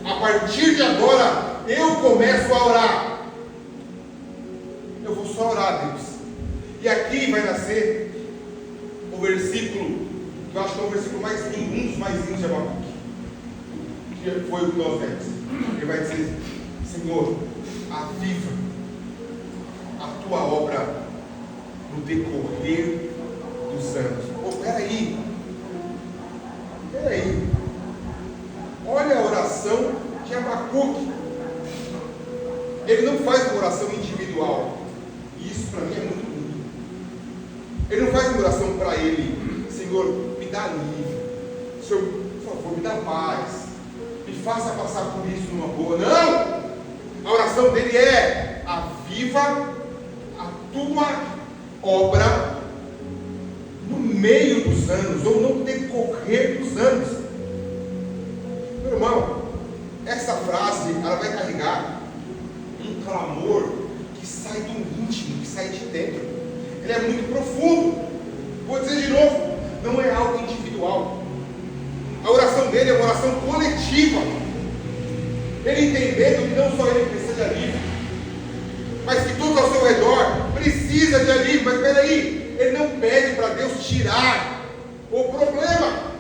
A partir de agora, eu começo a orar. Eu vou só orar, Deus. E aqui vai nascer o versículo, que eu acho que é o versículo mais lindo, um dos mais lindos de Abacuque, que foi o que nós vemos. Ele vai dizer: Senhor, aviva a tua obra no decorrer dos anos. Peraí. Olha a oração de Abacuque. Ele não faz uma oração individual. E isso para mim é muito lindo. Ele não faz uma oração para ele: Senhor, me dá alívio. Senhor, por favor, me dá paz. Me faça passar por isso numa boa. Não! A oração dele é: aviva a tua obra no meio dos anos, ou no decorrer dos anos. Meu irmão, essa frase, ela vai carregar um clamor que sai do íntimo, que sai de dentro. Ele é muito profundo. Vou dizer de novo, não é algo individual. A oração dele é uma oração coletiva. Ele entendendo que não só ele precisa de alívio, mas que todos ao seu redor precisam de alívio. Mas peraí, ele não pede para Deus tirar o problema.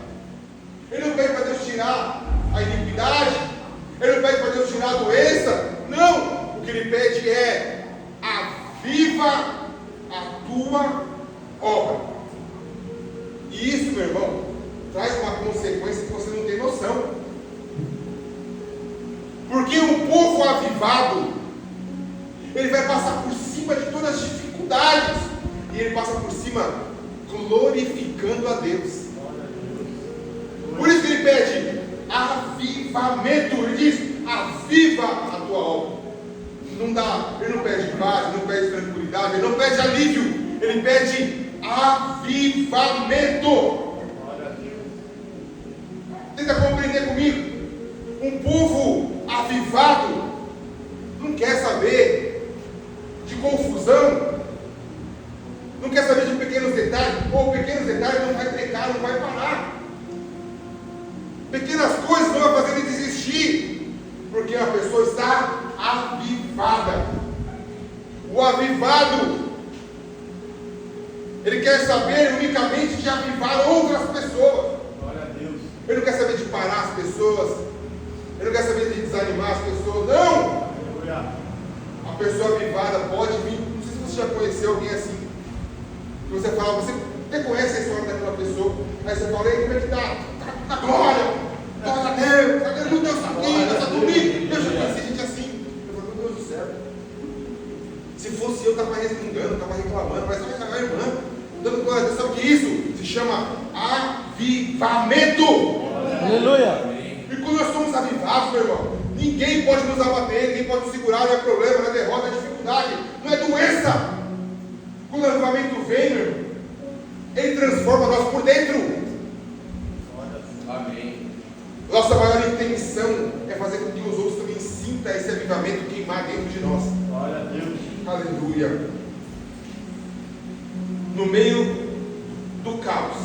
Ele não pede para Deus tirar a iniquidade. Ele não pede para Deus tirar a doença. Não, o que ele pede é: aviva a tua obra. E isso, meu irmão, traz uma consequência que você não tem noção. Porque o povo avivado, ele vai passar por cima de todas as dificuldades, e ele passa por cima glorificando a Deus. Por isso que ele pede avivamento. Ele diz: aviva a tua obra. Não dá, ele não pede paz, ele não pede tranquilidade, ele não pede alívio, ele pede avivamento. Tenta compreender comigo. Um povo avivado não quer saber de confusão, não quer saber de pequenos detalhes, ou pequenos detalhes não vai pecar, não vai parar. Pequenas coisas não vai fazer ele desistir, porque a pessoa está avivada. O avivado, ele quer saber unicamente de avivar outras pessoas. Glória a Deus. Ele não quer saber de parar as pessoas, ele não quer saber de desanimar as pessoas, não! Aleluia. A pessoa avivada pode vir, não sei se você já conheceu alguém assim, que você fala, você até conhece a história daquela pessoa, aí você fala, ei, como é que tá? Tá glória! Glória a Deus! Aleluia, Deus está aqui, Deus está comigo! Eu já conheci gente assim. Eu falo, meu Deus do céu. Se fosse eu, estava resmungando, estava reclamando, mas olha a irmã, dando glória a Deus. Sabe o que é isso? Se chama avivamento! Aleluia. E quando nós somos avivados, meu irmão, ninguém pode nos abater, ninguém pode nos segurar, não é problema, não é derrota, não é dificuldade, não é doença. Quando o avivamento vem, meu irmão, ele transforma nós por dentro. Amém. Nossa maior intenção é fazer com que os outros também sintam esse avivamento queimar dentro de nós. Glória a Deus. Aleluia. No meio do caos,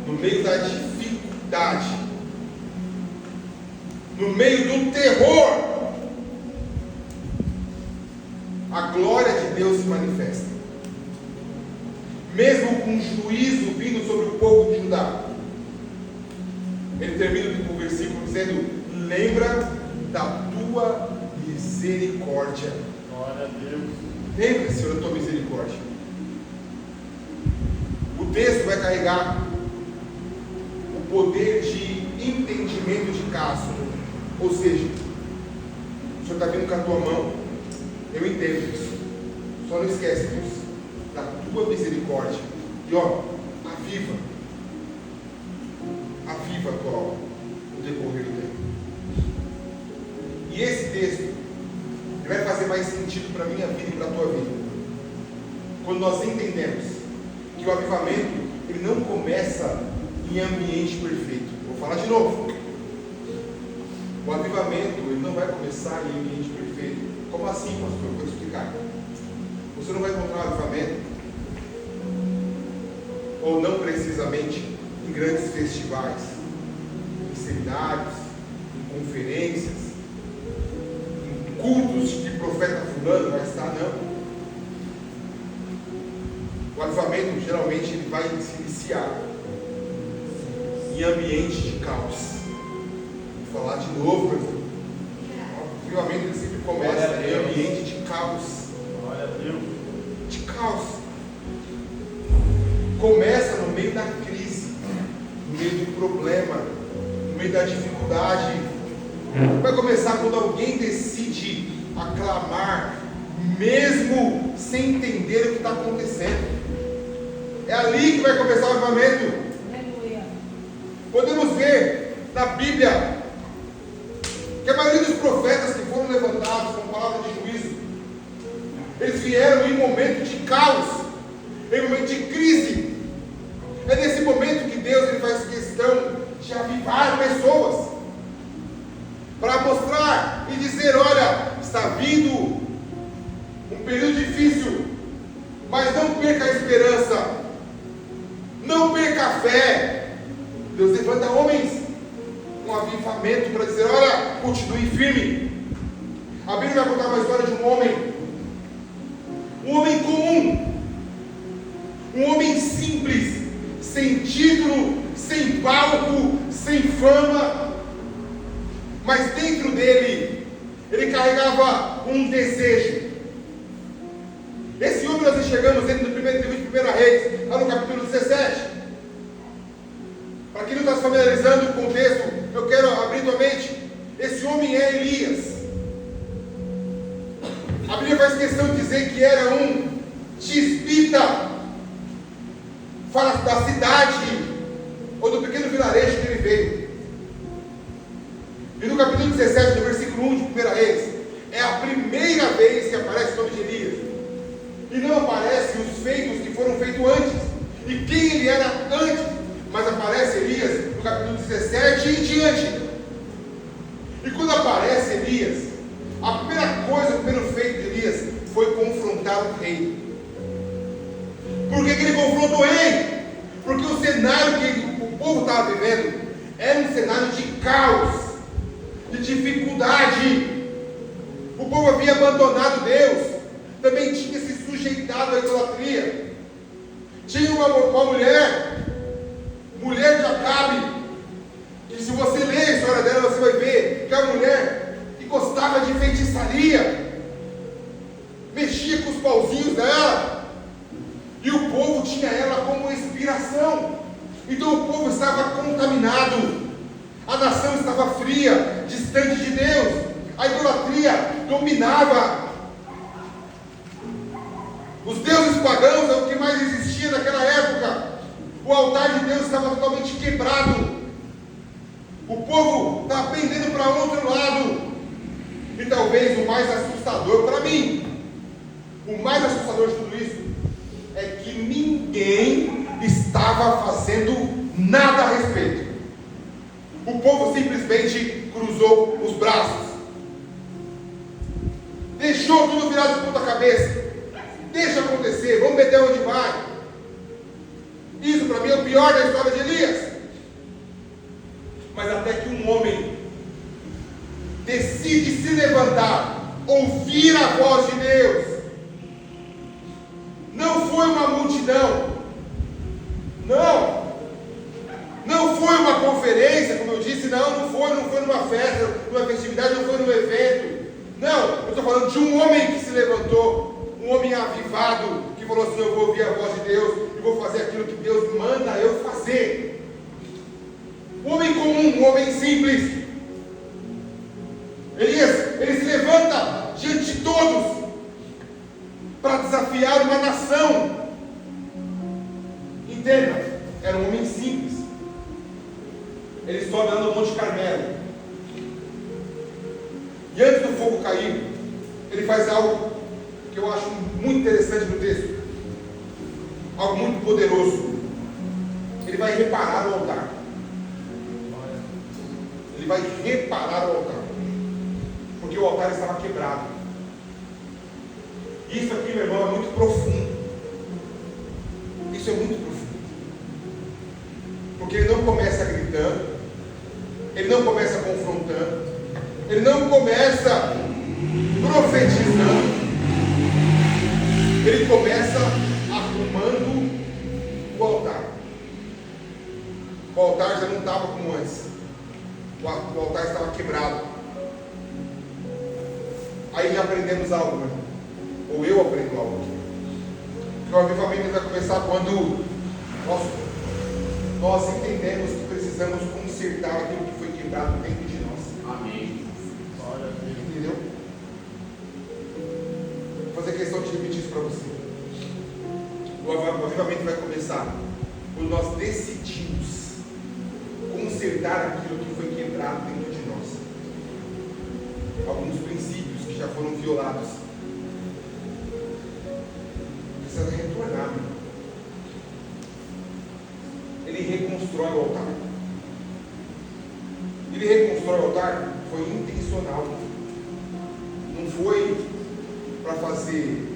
no meio da dificuldade, no meio do terror, a glória de Deus se manifesta. Mesmo com juízo vindo sobre o povo de Judá. Ele termina o versículo dizendo: lembra da tua misericórdia. Glória a Deus. Lembra, Senhor, da tua misericórdia. O texto vai carregar o poder de entendimento de caso. Ou seja, o Senhor está vindo com a tua mão. Eu entendo isso. Só não esquece, Deus, da tua misericórdia. E ó, aviva a tua obra no decorrer do tempo. E esse texto ele vai fazer mais sentido para a minha vida e para a tua vida quando nós entendemos que o avivamento ele não começa em ambiente perfeito. Vou falar de novo. O avivamento ele não vai começar em ambiente perfeito. Como assim, pastor? Eu vou explicar. Você não vai encontrar um avivamento, ou não precisamente em grandes festivais, em seminários, em conferências, em cultos de profeta fulano vai estar, não. O avivamento geralmente ele vai se iniciar em ambiente de caos. Vou falar de novo, meu irmão. O avivamento ele sempre começa em ambiente de caos. Glória a Deus. De caos. Começa no meio da crise, no meio do problema, no meio da dificuldade. Vai começar quando alguém decide aclamar, mesmo sem entender o que está acontecendo. É ali que vai começar o avivamento. Aleluia. Podemos ver na Bíblia que a maioria dos profetas que foram levantados com palavra de juízo, eles vieram em momento de caos, em momento de crise. É nesse momento que Deus ele faz questão de avivar pessoas, para mostrar e dizer: olha, está vindo um período difícil, mas não perca a esperança, não perca a fé. Deus levanta homens com avivamento para dizer: olha, continue firme. A Bíblia vai contar uma história de um homem comum, um homem simples, sem título, sem palco, sem fama, mas dentro dele, ele carregava um desejo. Esse homem nós enxergamos dentro do primeiro livro de 1 Reis, lá no capítulo 17. Para quem não está se familiarizando com o texto, eu quero abrir tua mente. Esse homem é Elias. A Bíblia faz questão de dizer que era um tisbita, fala da cidade ou do pequeno vilarejo que ele veio. E no capítulo 17, no versículo 1 de 1 Reis, é a primeira vez que aparece o nome de Elias. E não aparecem os feitos que foram feitos antes. e quem ele era antes. Mas aparece Elias no capítulo 17 e em diante. E quando aparece Elias, a primeira coisa, o primeiro feito de Elias foi confrontar o rei. Por que ele confrontou o rei? Porque o cenário que o povo estava vivendo era um cenário de caos, de dificuldade. O povo havia abandonado Deus, também tinha se sujeitado à idolatria. Tinha uma mulher de Acabe, que se você ler a história dela, você vai ver que é uma mulher que gostava de feitiçaria, mexia com os pauzinhos dela, e o povo tinha ela como inspiração. Então o povo estava contaminado, a nação estava fria, distante de Deus, a idolatria dominava. Os deuses pagãos é o que mais existia naquela época. O altar de Deus estava totalmente quebrado. O povo estava pendendo para outro lado. E talvez o mais assustador para mim, o mais assustador de tudo isso, é que ninguém estava fazendo nada a respeito. O povo simplesmente cruzou os braços, deixou tudo virado de ponta cabeça. Deixa acontecer, vamos meter onde vai. Isso para mim é o pior da história de Elias. Mas até que um homem decide se levantar, ouvir a voz de Deus. Não foi uma multidão, não foi uma conferência, como eu disse, não foi numa festa, numa festividade, não foi num evento. Não, eu estou falando de um homem que se levantou. Um homem avivado, que falou assim: eu vou ouvir a voz de Deus, e vou fazer aquilo que Deus manda eu fazer. Um homem comum, um homem simples. Elias, ele se levanta diante de todos, para desafiar uma nação. Entenda, era um homem simples. Ele sobe lá no Monte Carmelo, e antes do fogo cair, ele faz algo que eu acho muito interessante no texto, algo muito poderoso. Ele vai reparar o altar. Ele vai reparar o altar, porque o altar estava quebrado. Isso aqui, meu irmão, é muito profundo. Isso é muito profundo, porque ele não começa gritando, ele não começa confrontando, ele não começa profetizando. Ele começa arrumando o altar. O altar já não estava como antes. O altar estava quebrado. Aí já aprendemos algo, né? Ou eu aprendo algo aqui. Que o avivamento vai começar quando nós entendemos que precisamos consertar aquilo que foi quebrado dentro de nós. Amém. Entendeu? Vou fazer questão de repetir isso para você. O avivamento vai começar quando nós decidimos consertar aquilo que foi quebrado dentro de nós. Alguns princípios que já foram violados precisam retornar. Ele reconstrói o altar. Ele reconstrói o altar, foi intencional. Não foi para fazer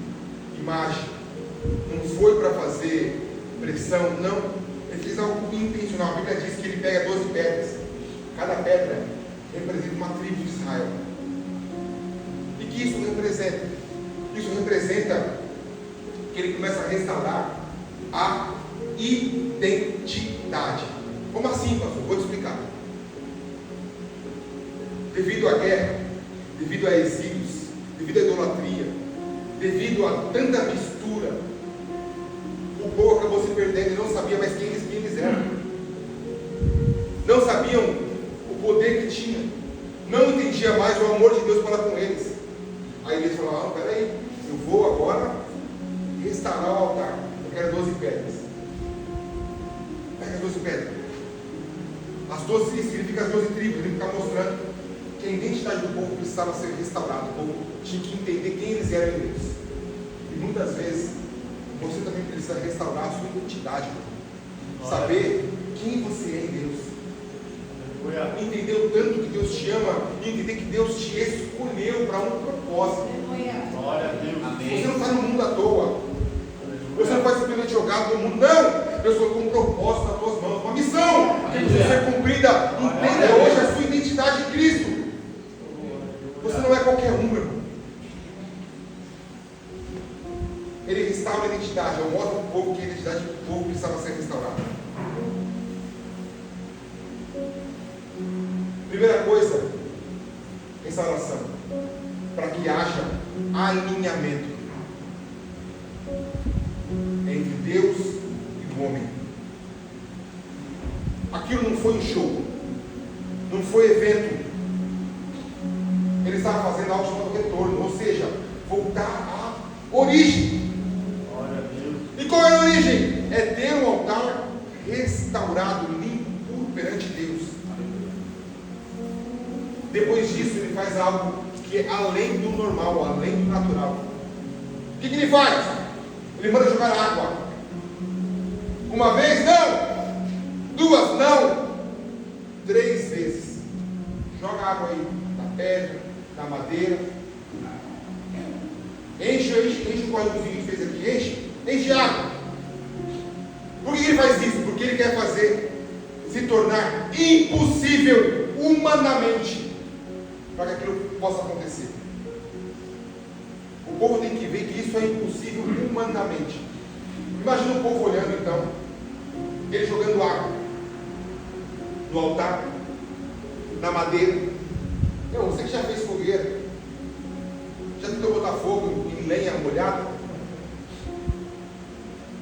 imagem, não foi para fazer pressão, não. Ele fez algo intencional. A Bíblia diz que ele pega 12 pedras. Cada pedra representa uma tribo de Israel. E que isso representa? Isso representa que ele começa a restaurar a identidade. Como assim, pastor? Vou te explicar. Devido à guerra, devido a exílios, devido à idolatria, devido a tanta mistura, o povo acabou se perdendo e não sabia mais quem eles eram. Não sabiam o poder que tinha. Não entendia mais o amor de Deus para com eles. Aí eles falaram: peraí, eu vou agora restaurar o altar. Eu quero 12 pedras. Pega as 12 pedras. As 12 significa as 12 tribos. Ele está mostrando que a identidade do povo precisava ser restaurada. O povo tinha que entender quem eles eram em Deus. E muitas vezes você também precisa restaurar a sua identidade. Saber quem você é em Deus. Entender o tanto que Deus te ama. Entender que Deus te escolheu para um propósito. Glória a Deus. Você não está no mundo à toa. Você não vai simplesmente jogar no mundo. Não! Deus colocou um propósito nas tuas mãos. Uma missão que precisa ser cumprida. Entenda hoje a sua identidade em Cristo. Você não é qualquer um, meu irmão. Ele restaura a identidade. Eu mostro para o povo que a identidade do povo precisava ser restaurada. Primeira coisa, restauração. Para que haja alinhamento entre Deus e o homem. Aquilo não foi um show, não foi evento. Ele estava fazendo algo chamado retorno, ou seja, voltar à origem. Glória a Deus. E qual é a origem? É ter um altar restaurado, limpo, puro perante Deus. Depois disso, ele faz algo que é além do normal, além do natural. O que ele faz? Ele manda jogar água. Uma vez, não. Duas, não. 3 vezes. Joga água aí, na pedra, na madeira. Enche o córregozinho que fez aqui, enche água. Por que ele faz isso? Porque ele quer fazer se tornar impossível humanamente para que aquilo possa acontecer. O povo tem que ver que isso é impossível humanamente. Imagina o povo olhando então, ele jogando água no altar, na madeira. Não, você que já fez fogueira, já tentou botar fogo em lenha molhada?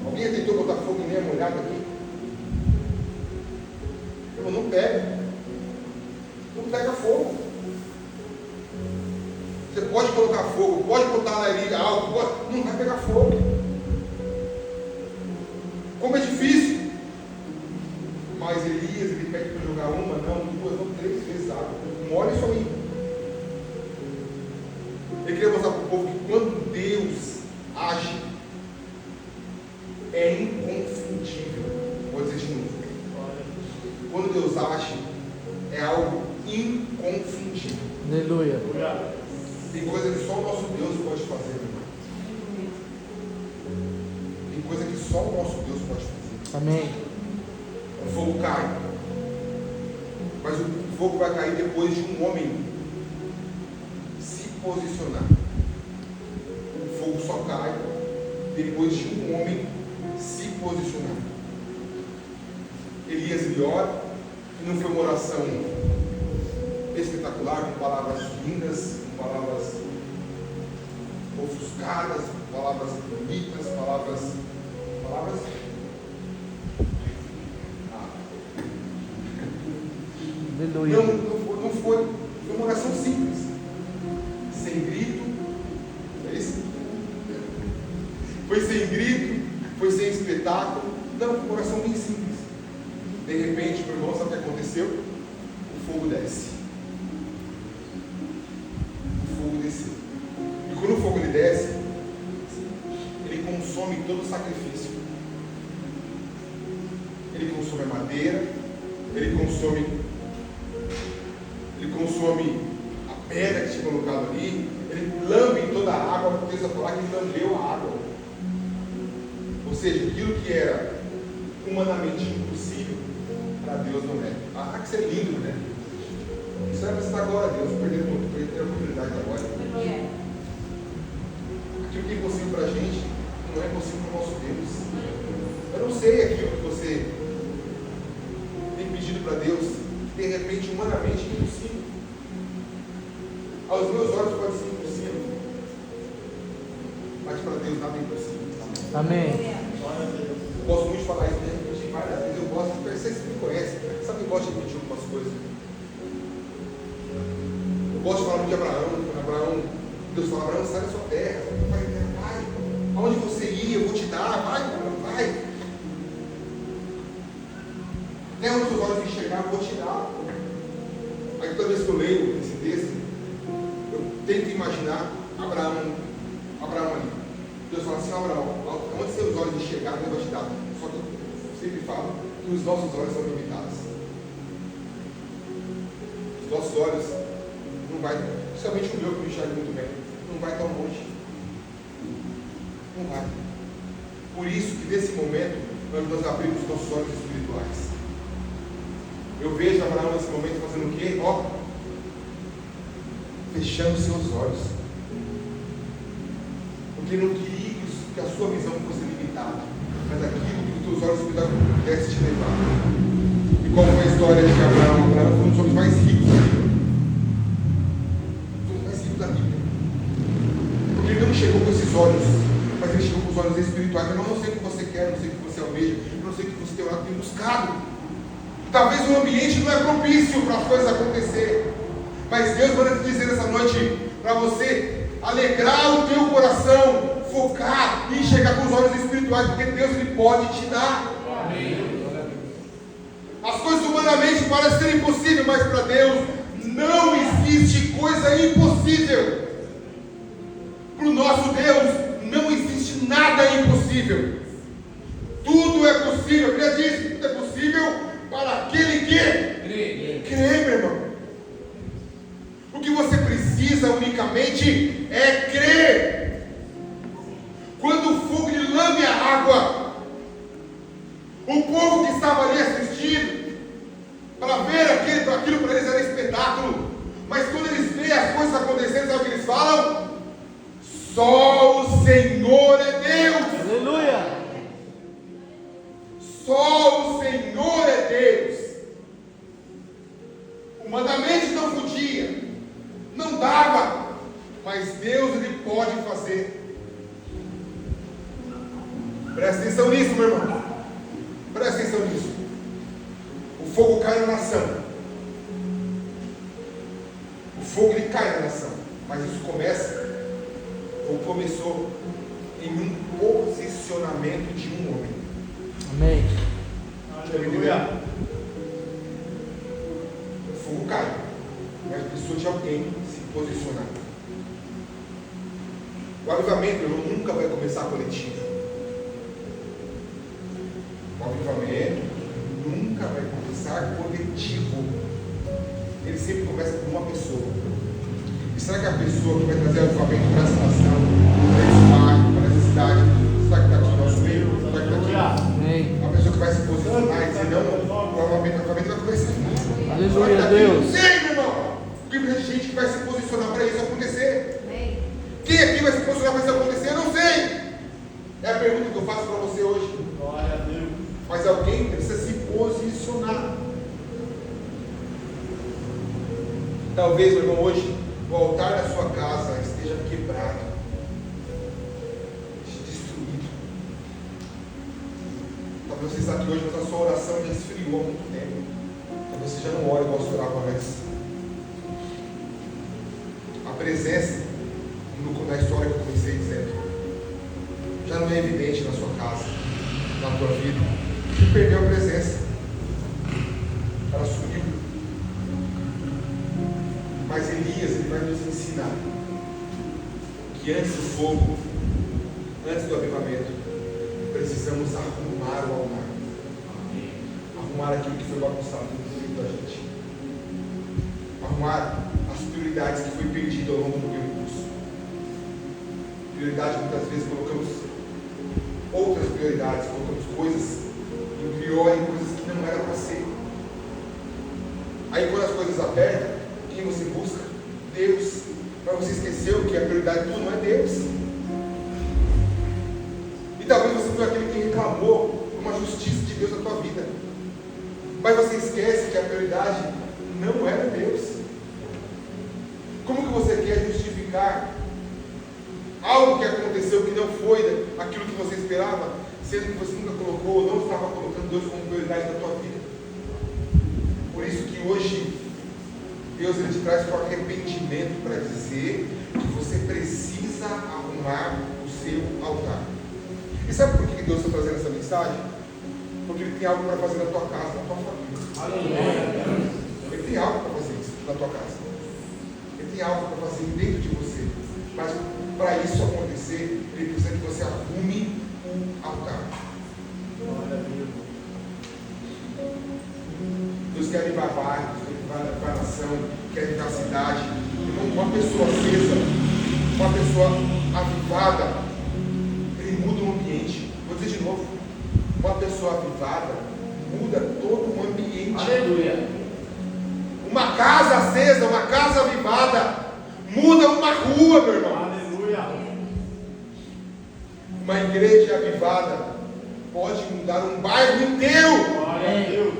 Alguém já tentou botar fogo em lenha molhada aqui? Não pega. Não pega fogo. Você pode colocar fogo, pode botar lareira alto, não vai pegar fogo. Como é difícil. Mas Elias, ele pede para jogar uma, não, 2, não, 3 vezes água. Molha isso aí. Ele queria mostrar para o povo que quando Deus age, é inconfundível. Vou dizer de novo. Quando Deus age, é algo inconfundível. Aleluia. Tem coisa que só o nosso Deus pode fazer, meu irmão. Tem coisa que só o nosso Deus pode fazer. Amém. O fogo cai. Mas o fogo vai cair depois de um homem se posicionar. O fogo só cai depois de um homem se posicionar. Elias ele ora, e não foi uma oração espetacular, com palavras lindas, com palavras ofuscadas, palavras bonitas, palavras Aleluia. não foi uma oração simples, sem grito. É isso? Foi sem grito, foi sem espetáculo. Não, foi uma oração bem simples. De repente, meu irmão, sabe o que aconteceu? O fogo desce. O fogo desceu. E quando o fogo ele desce, ele consome todo o sacrifício. Ele consome a madeira, ele consome a pedra que tinha colocado ali, ele lambe toda a água, porque Deus vai falar que ele lambeu a água. Ou seja, aquilo que era humanamente impossível, para Deus não é. Ah, que isso é lindo, né? Isso é prestar agora a Deus, perder a oportunidade agora. Aquilo que é impossível para a gente, não é possível para o nosso Deus. Eu não sei aquilo que você tem pedido para Deus, de repente, humanamente, é impossível. Aos meus olhos pode ser impossível, mas para Deus nada é impossível. Amém. Eu gosto muito de falar isso, né? Repetir várias vezes. Eu gosto, vocês me conhecem, sabe que eu gosto de repetir algumas coisas. Eu gosto de falar muito de Abraão. Quando Deus fala: Abraão, sai da sua terra, vai, aonde você ir, eu vou te dar, vai. Até onde os olhos enxergar, eu vou te dar. Aí toda vez que eu leio esse texto, eu tento imaginar Abraão ali. Deus fala assim: Abraão, onde seus olhos enxergaram, Deus vai te dar. Só que eu sempre falo que os nossos olhos são limitados. Os nossos olhos não vai, principalmente o meu que me enxerga muito bem, não vai tão longe. Não vai. Por isso que nesse momento nós abrimos os nossos olhos espirituais. Eu vejo Abraão nesse momento fazendo o quê? Ó, fechando seus olhos. Porque não queria que a sua visão fosse limitada, mas aquilo que os teus olhos espirituais pudessem te levar. E como foi a história de Abraão? Abraão foi um dos homens mais ricos da Bíblia. Um dos mais ricos da Bíblia. Porque ele não chegou com esses olhos, mas ele chegou com os olhos espirituais. Eu não sei o que você quer, não sei o que você almeja, eu não sei o que você tem buscado. Talvez o ambiente não é propício para as coisas acontecer, mas Deus manda te dizer essa noite para você alegrar o teu coração, focar e enxergar com os olhos espirituais, porque Deus ele pode te dar. Amém. As coisas humanamente parecem ser impossíveis, mas para Deus não existe coisa impossível. Para o nosso Deus não existe nada impossível. Tudo é possível. Ele diz que tudo é possível para aquele que crê, meu irmão. O que você precisa unicamente é crer. Quando o fogo lhe lame a água, o povo que estava ali assistindo, para ver aquilo para eles era espetáculo, mas quando eles veem as coisas acontecendo, sabe o que eles falam? Só o Senhor é Deus. Aleluia. Só o Senhor é Deus. Humanamente não podia, não dava, mas Deus ele pode fazer. Presta atenção nisso, meu irmão. Presta atenção nisso. O fogo cai na nação. O fogo ele cai na nação, mas isso começou em um posicionamento de um homem. Amém. Aleluia. O fogo cai, mas precisou de alguém se posicionar. O avivamento, irmão, nunca vai começar coletivo. O avivamento nunca vai começar coletivo. Ele sempre começa por uma pessoa. E será que a pessoa que vai trazer o avivamento para essa nação, para esse bairro, para essa cidade, será que está aqui no nosso meio? Será que está aqui? A pessoa que vai se posicionar e dizer: não, o avivamento vai começar. Aleluia, Deus. Não sei, meu irmão. Porque tem gente que vai se posicionar para isso acontecer. Quem aqui vai se posicionar para isso acontecer? Eu não sei. É a pergunta que eu faço para você hoje. Glória a Deus. Mas alguém precisa se posicionar. Talvez, meu irmão, hoje o altar da sua casa esteja quebrado, destruído. Talvez você está aqui hoje, mas a sua oração já esfriou há muito tempo. Talvez você já não ore igual você orava antes. A presença, na história que eu comecei dizendo, já não é evidente na sua casa, na tua vida. Você perdeu a presença. Ela sumiu. Mas Elias, ele vai nos ensinar que antes do fogo, antes do avivamento, precisamos arrumar o altar. Arrumar aquilo que foi bagunçado no da gente. Arrumar as prioridades que foi perdido ao longo do percurso. Prioridade, muitas vezes colocamos outras prioridades, colocamos coisas em prior em coisas que não eram para ser. Aí quando as coisas apertam, quem você busca? Deus. Mas você esqueceu que a prioridade tua não é Deus. E talvez você foi aquele que reclamou uma justiça de Deus na tua vida. Mas você esquece que a prioridade não era Deus. Como que você quer justificar algo que aconteceu que não foi aquilo que você esperava, sendo que você nunca colocou ou não estava colocando Deus como prioridade na tua vida? Por isso que hoje Deus ele te traz para o arrependimento, para dizer que você precisa arrumar o seu altar. E sabe por que Deus está trazendo essa mensagem? Porque Ele tem algo para fazer na tua casa, na tua família. Ele tem algo para fazer isso na tua casa. Ele tem algo para fazer dentro de você. Mas para isso acontecer, ele precisa que você arrume o altar. Deus quer limpar bairros, quer limpar a nação, quer limpar a cidade. Então, uma pessoa acesa, uma pessoa avivada, ele muda o ambiente. Vou dizer de novo, uma pessoa avivada muda todo o ambiente. Aleluia. Uma casa acesa, uma casa avivada muda uma rua, meu irmão. Aleluia. Uma igreja avivada pode mudar um bairro inteiro. Glória a Deus.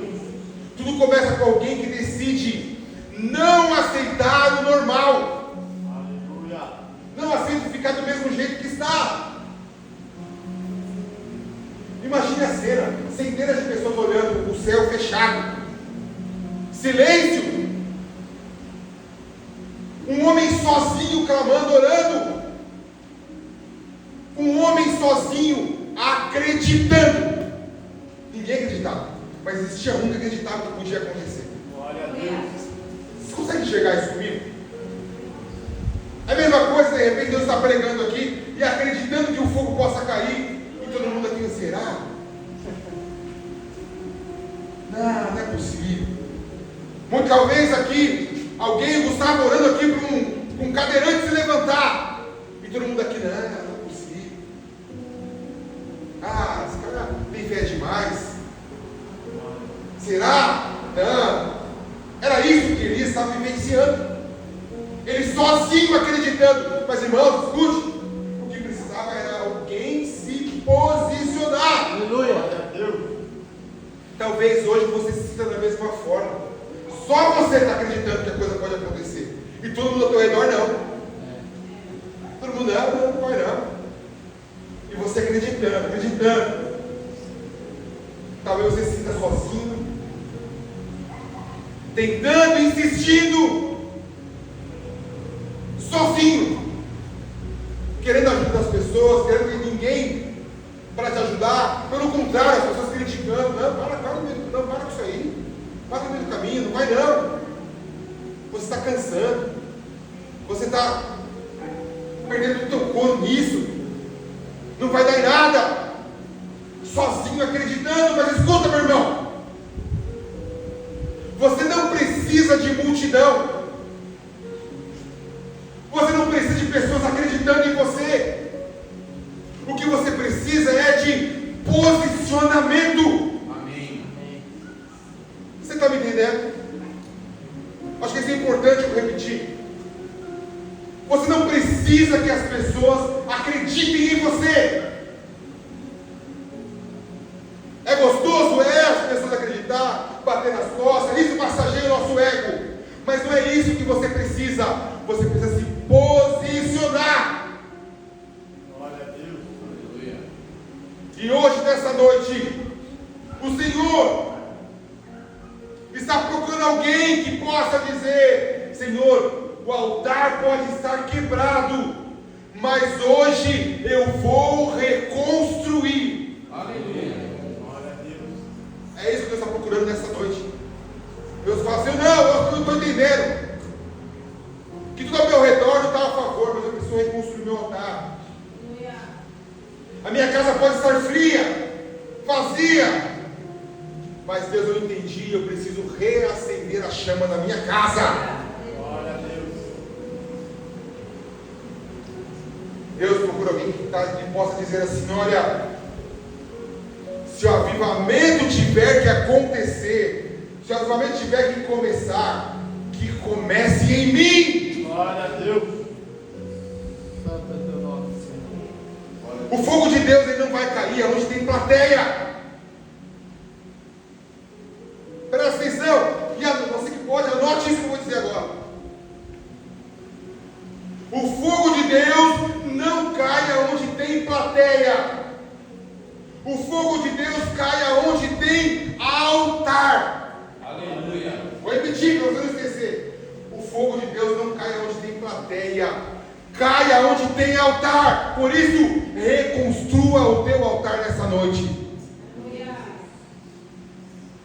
Tudo começa com alguém que decide não aceitar o normal. Aleluia. Não aceita ficar do mesmo jeito que está. Imagine a cena, centenas de pessoas olhando, o céu fechado, silêncio, um homem sozinho clamando, orando, um homem sozinho acreditando. Ninguém acreditava, mas existia um que acreditava que podia acontecer. Glória a Deus. Você consegue enxergar isso comigo? É a mesma coisa, de repente Deus está pregando aqui e acreditando que o fogo possa cair. E todo mundo aqui, será? Não, não é possível. Muitas vezes aqui, alguém, Gustavo orando aqui para um cadeirante se levantar. E todo mundo aqui, não é possível. Ah, esse cara tem fé demais. Será? Não. Era isso que ele estava vivenciando. Ele sozinho acreditando. Mas irmãos, escute. O que precisava era alguém se posicionar. Aleluia. Glória a Deus. Talvez hoje você se sinta da mesma forma. Só você está acreditando que a coisa pode acontecer. E todo mundo ao teu redor não. Todo mundo não vai não. E você acreditando. Talvez você se sinta sozinho. Tentando, insistindo. Sozinho. Querendo ajuda das pessoas, querendo que ninguém para te ajudar. Pelo contrário, as pessoas criticando. Não, para com isso aí. Para no meio do caminho, não vai não. Você está cansando. Você está perdendo o teu corpo nisso. Não vai dar em nada. Sozinho acreditando, mas escuta, meu irmão. Você não precisa de multidão. Você não precisa de pessoas acreditando em você. O que você precisa é de posicionamento. Amém. Você está me entendendo? Acho que isso é importante eu repetir. Você não precisa que as pessoas acreditem em você. É gostoso? É, as pessoas acreditar, bater nas costas, isso massageia o nosso ego. Mas não é isso que você precisa. Você precisa se posicionar. Glória a Deus. Aleluia. E hoje, nessa noite, o Senhor está procurando alguém que possa dizer: Senhor, o altar pode estar quebrado, mas hoje eu vou reconstruir. Aleluia. Glória a Deus. É isso que Deus está procurando nessa noite. Deus fala assim: não, eu não estou entendendo. Que tudo ao meu redor não está a favor, mas eu preciso reconstruir meu altar. A minha casa pode estar fria, vazia, mas Deus, eu entendi, eu preciso reacender a chama da minha casa. Glória a Deus. Deus procura alguém que possa dizer assim: olha, se o avivamento tiver que acontecer, se o avivamento tiver que começar, que comece em mim. Glória a Deus. Santo é teu nome, Senhor. O fogo de Deus ele não vai cair onde tem plateia. Presta atenção, e você que pode, anote isso que eu vou dizer agora. O fogo de Deus não cai aonde tem plateia. O fogo de Deus cai aonde tem altar. Aleluia. Vou repetir para você não esquecer. O fogo de Deus não cai aonde tem plateia, cai aonde tem altar. Por isso, reconstrua o teu altar nessa noite.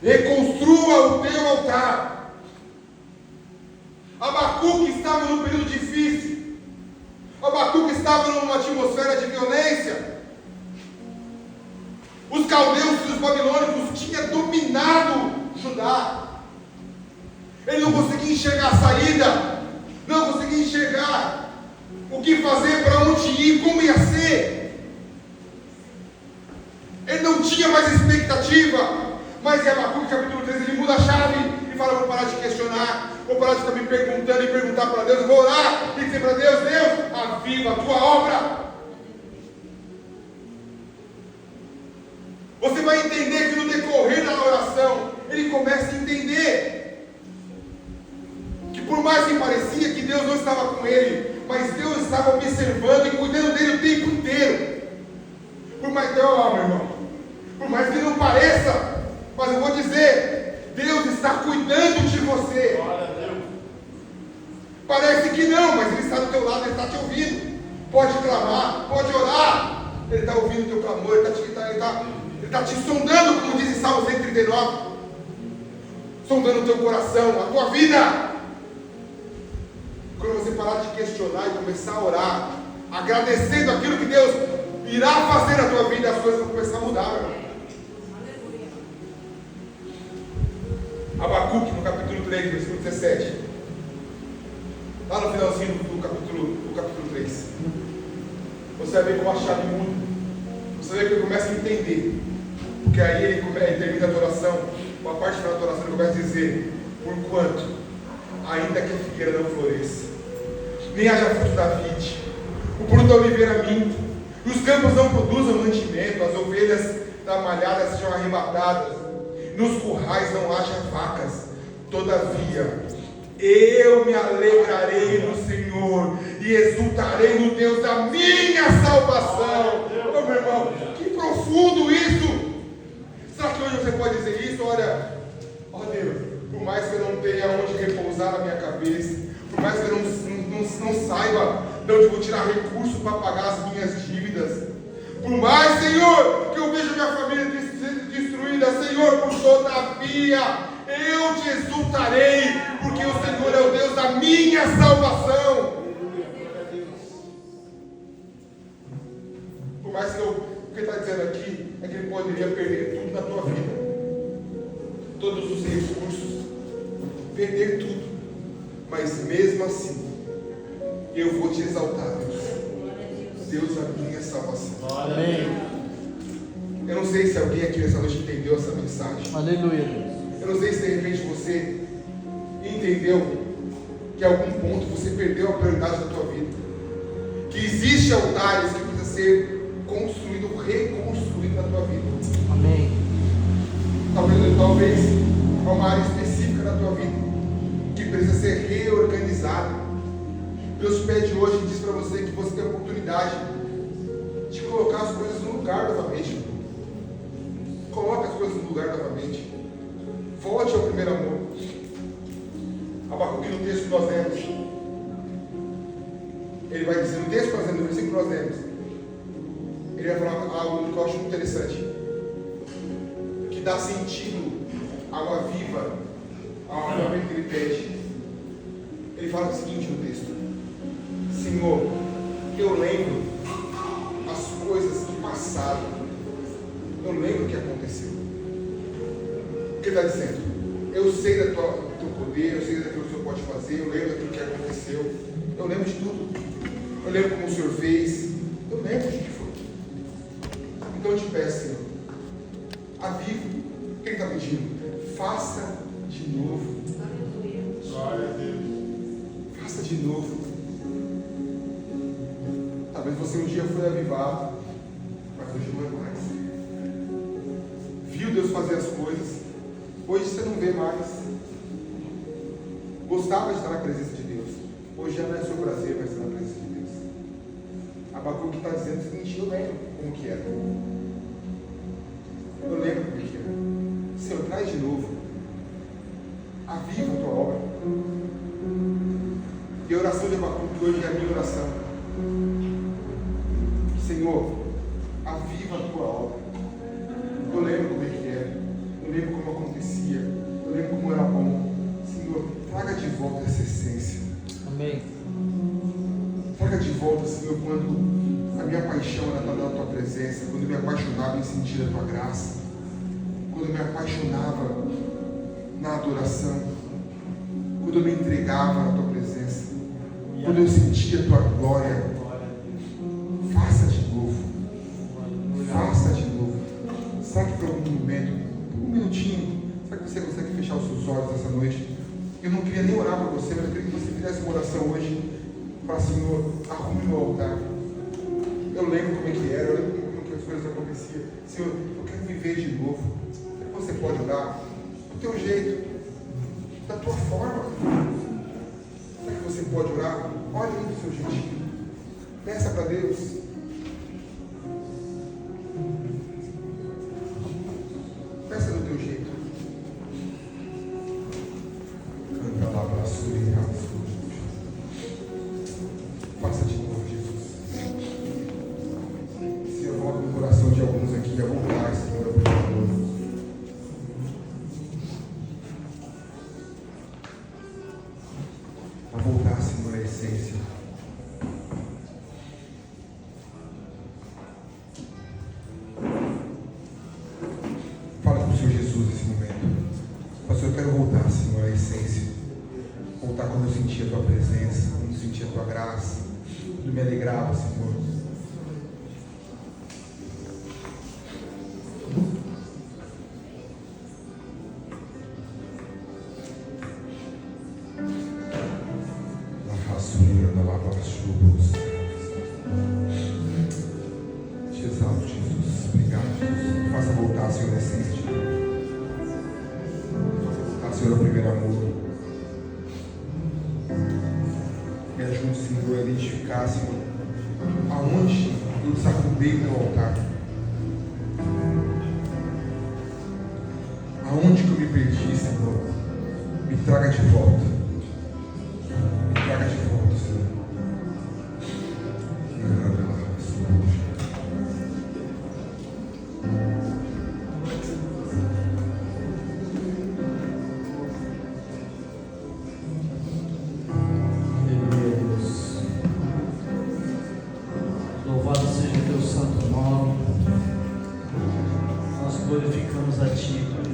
Reconstrua o teu altar. Abacuque estava num período difícil. Abacuque estava numa atmosfera de violência. Os caldeus e os babilônicos tinham dominado Judá. Ele não conseguia enxergar a saída, não conseguia enxergar o que fazer, para onde ir, como ia ser. Ele não tinha mais expectativa. Mas em Abacuque capítulo 3 ele muda a chave e fala: vou parar de questionar, vou parar de estar me perguntando e perguntar para Deus, eu vou orar e dizer para Deus: Deus, aviva a tua obra. Você vai entender que no decorrer da oração ele começa a entender que, por mais que parecia que Deus não estava com ele, mas Deus estava observando e cuidando dele o tempo inteiro. Por mais que meu irmão, por mais que não pareça, mas eu vou dizer, Deus está cuidando de você. Parece que não, mas Ele está do teu lado, Ele está te ouvindo. Pode clamar, pode orar. Ele está ouvindo o teu clamor, Ele está te sondando, como diz em Salmo 139. Sondando o teu coração, a tua vida. Quando você parar de questionar e começar a orar, agradecendo aquilo que Deus irá fazer na tua vida, as coisas vão começar a mudar, meu irmão. Abacuque, no capítulo 3, versículo 17. Lá no finalzinho do capítulo 3. Você vai ver como a chave muda. Você vai ver que ele começa a entender. Porque aí ele termina a oração, uma parte final da oração, ele começa a dizer: porquanto, ainda que a figueira não floresça, nem haja fruto da vide, o produto da oliveira minta, e os campos não produzam mantimento, as ovelhas da malhada sejam arrebatadas, nos currais não haja vacas, todavia eu me alegrarei no Senhor e exultarei no Deus da minha salvação. Oh, meu irmão, que profundo isso! Será que hoje você pode dizer isso? Olha, ó Deus, por mais que eu não tenha onde repousar na minha cabeça, por mais que eu não saiba de onde vou tirar recurso para pagar as minhas dívidas, por mais, Senhor, que eu veja minha família destruída, Senhor, por todavia eu te exultarei, porque o Senhor é o Deus da minha salvação. Por mais que o que ele está dizendo aqui é que ele poderia perder tudo na tua vida, todos os recursos, perder tudo, mas mesmo assim eu vou te exaltar, Deus a minha salvação. Amém. Eu não sei se alguém aqui nessa noite entendeu essa mensagem. Aleluia, Deus. Eu não sei se de repente você entendeu que em algum ponto você perdeu a prioridade da tua vida, que existem altares que precisam ser construídos, reconstruídos na tua vida. Amém. Talvez há uma área específica da tua vida que precisa ser reorganizada. Deus te pede hoje e diz para você que você tem a oportunidade de colocar as coisas no lugar novamente. Coloque as coisas no lugar novamente. Volte ao primeiro amor. Abacuque, no texto que nós lemos, ele vai dizer, no texto que nós lemos, no versículo que nós lemos, ele vai falar algo que eu acho muito interessante, que dá sentido a uma viva, a uma forma que ele pede. Ele fala o seguinte no texto: Senhor, eu lembro as coisas que passaram, eu lembro o que aconteceu. O que ele está dizendo? Eu sei do teu poder, eu sei daquilo que o Senhor pode fazer, eu lembro daquilo que aconteceu, eu lembro de tudo, eu lembro como o Senhor fez, eu lembro de que foi. Então eu te peço, Senhor, aviva. O que ele está pedindo? Faça de novo. Glória a Deus. Faça de novo. Talvez você um dia foi avivado, mas hoje não é mais. Viu Deus fazer as coisas, hoje você não vê mais. Gostava de estar na presença de Deus, hoje já não é seu prazer, mas estar na presença de Deus. Abacuque está dizendo o seguinte: eu lembro como que era. Eu lembro como que era. Senhor, traz de novo. Aviva a tua obra. E a oração de Abacuque hoje é a minha oração. Senhor, aviva a tua obra. Eu lembro como é que era. Eu lembro como acontecia. Eu lembro como era bom. Senhor, traga de volta essa essência. Amém. Traga traga de volta, Senhor, quando a minha paixão era estar na tua presença, quando eu me apaixonava em sentir a tua graça, quando eu me apaixonava na adoração, quando eu me entregava na tua presença, quando eu sentia a tua glória. Faça de novo. Faça de novo. Sabe que por algum momento, um minutinho, será que você consegue fechar os seus olhos essa noite? Eu não queria nem orar para você, mas eu queria que você fizesse uma oração hoje. Fala, Senhor, arrume meu altar. Eu lembro como é que era, eu lembro como que as coisas aconteciam. Senhor, eu quero viver de novo. Será que você pode orar do teu jeito, da tua forma? Será que você pode orar? Olha aí do seu jeitinho. Peça para Deus. Peça do teu jeito. Canta lá para sua e faça de novo, Jesus. Se eu volto no coração de alguns aqui, a voltar, Senhor, por favor. A voltar, Senhor, à essência. Fala com o Senhor Jesus nesse momento. Pastor, eu quero voltar, Senhor, à essência. Voltar quando eu sentia a tua presença, quando eu sentia a tua graça, quando me alegrava, Senhor. Te exalto, Jesus. Obrigado, Jesus. Faça voltar, Senhor, a essência. Faça voltar, Senhor, ao primeiro amor. Me ajude, Senhor, a identificar, Senhor, aonde eu desarrumei o meu altar. Aonde que eu me perdi, Senhor, me traga de volta. Me traga de volta, Senhor. Glorificamos a Ti, Pai.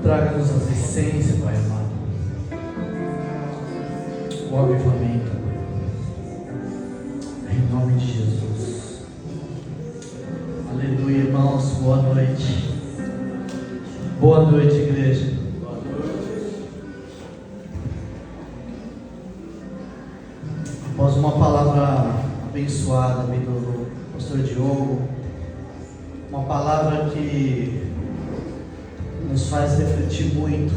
Traga-nos as essências, Pai amado. O avivamento, Pai. Em nome de Jesus. Aleluia, irmãos. Boa noite. Boa noite, igreja. Boa noite. Após uma palavra abençoada do pastor Diogo, uma palavra que nos faz refletir muito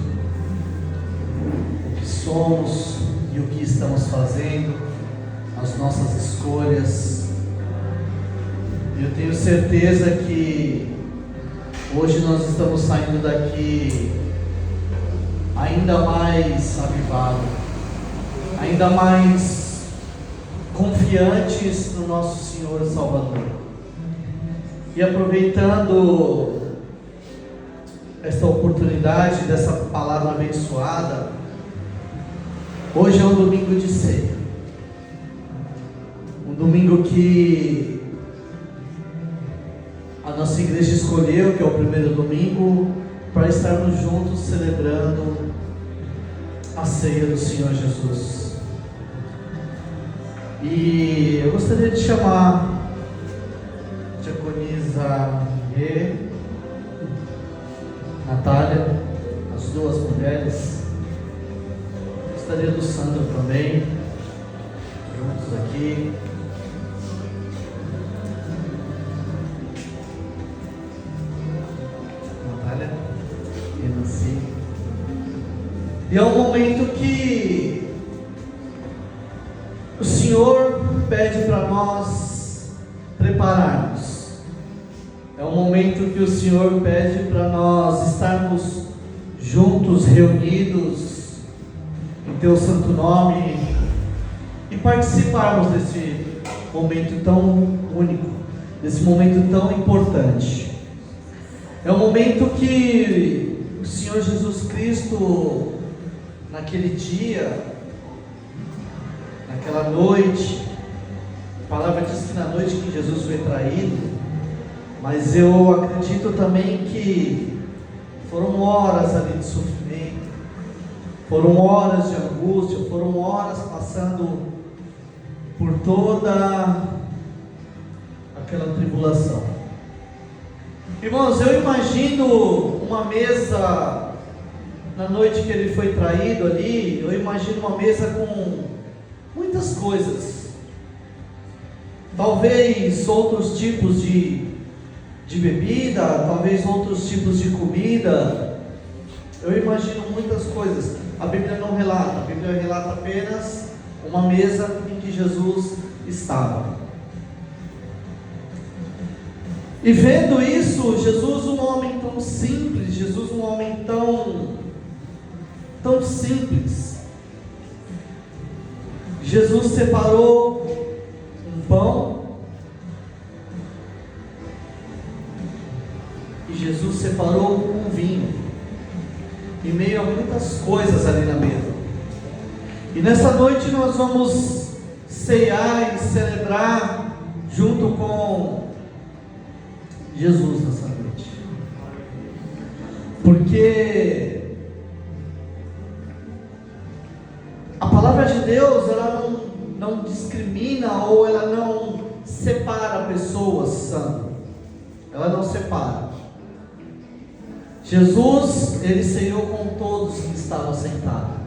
o que somos e o que estamos fazendo, as nossas escolhas. Eu tenho certeza que hoje nós estamos saindo daqui ainda mais avivados, ainda mais confiantes no nosso Senhor e Salvador. E aproveitando esta oportunidade dessa palavra abençoada, hoje é um domingo de ceia, um domingo que a nossa igreja escolheu, que é o primeiro domingo, para estarmos juntos celebrando a ceia do Senhor Jesus. E eu gostaria de chamar Diaconisa e Natália, as duas mulheres. Gostaria do Sandro também, juntos aqui. Natália e Nancy. E é um momento que o Senhor pede para nós prepararmos. É um momento que o Senhor pede para nós estarmos juntos, reunidos em Teu santo nome e participarmos desse momento tão único, desse momento tão importante. É um momento que o Senhor Jesus Cristo, naquele dia, naquela noite. A palavra diz que na noite que Jesus foi traído, mas eu acredito também que foram horas ali de sofrimento, foram horas de angústia, foram horas passando por toda aquela tribulação. Irmãos, eu imagino uma mesa na noite que ele foi traído ali, eu imagino uma mesa com muitas coisas, talvez outros tipos de bebida, talvez outros tipos de comida. Eu imagino muitas coisas. A Bíblia não relata, a Bíblia relata apenas uma mesa em que Jesus estava. E vendo isso, Jesus, um homem tão simples, Jesus, um homem tão simples, Jesus separou um pão e Jesus separou um vinho, em meio a muitas coisas ali na mesa. E nessa noite nós vamos ceiar e celebrar junto com Jesus nessa noite, porque a palavra de Deus, ela não discrimina, ou ela não separa pessoas, santo. Ela não separa. Jesus, ele ceiou com todos que estavam sentados.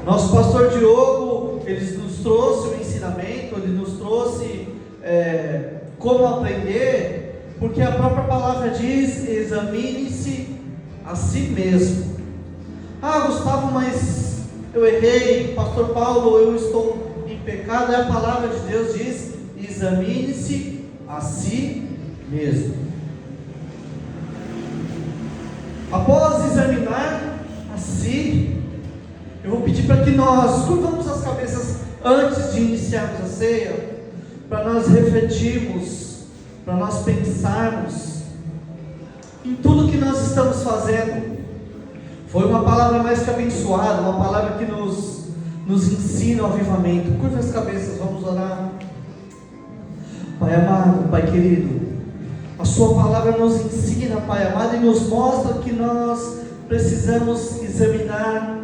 Nosso pastor Diogo, ele nos trouxe o ensinamento, ele nos trouxe como aprender, porque a própria palavra diz: examine-se a si mesmo. Ah, Gustavo, mas eu errei, pastor Paulo, eu estou em pecado. A palavra de Deus diz: examine-se a si mesmo. Após examinar a si, eu vou pedir para que nós curvamos as cabeças antes de iniciarmos a ceia, para nós refletirmos, para nós pensarmos em tudo que nós estamos fazendo. Foi uma palavra mais que abençoada, uma palavra que nos ensina o avivamento. Curva as cabeças, vamos orar. Pai amado, Pai querido, a sua palavra nos ensina, Pai amado, e nos mostra que nós precisamos examinar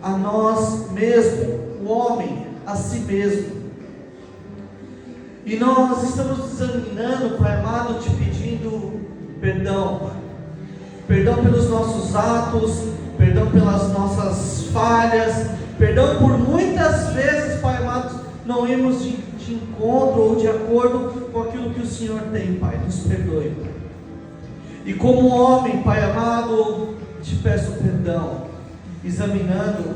a nós mesmos, o homem, a si mesmo. E nós estamos examinando, Pai amado, te pedindo perdão. Perdão pelos nossos atos, perdão pelas nossas falhas, perdão por muitas vezes, Pai amado, não irmos de encontro ou de acordo com aquilo que o Senhor tem, Pai. Nos perdoe, Pai. E como homem, Pai amado, te peço perdão, examinando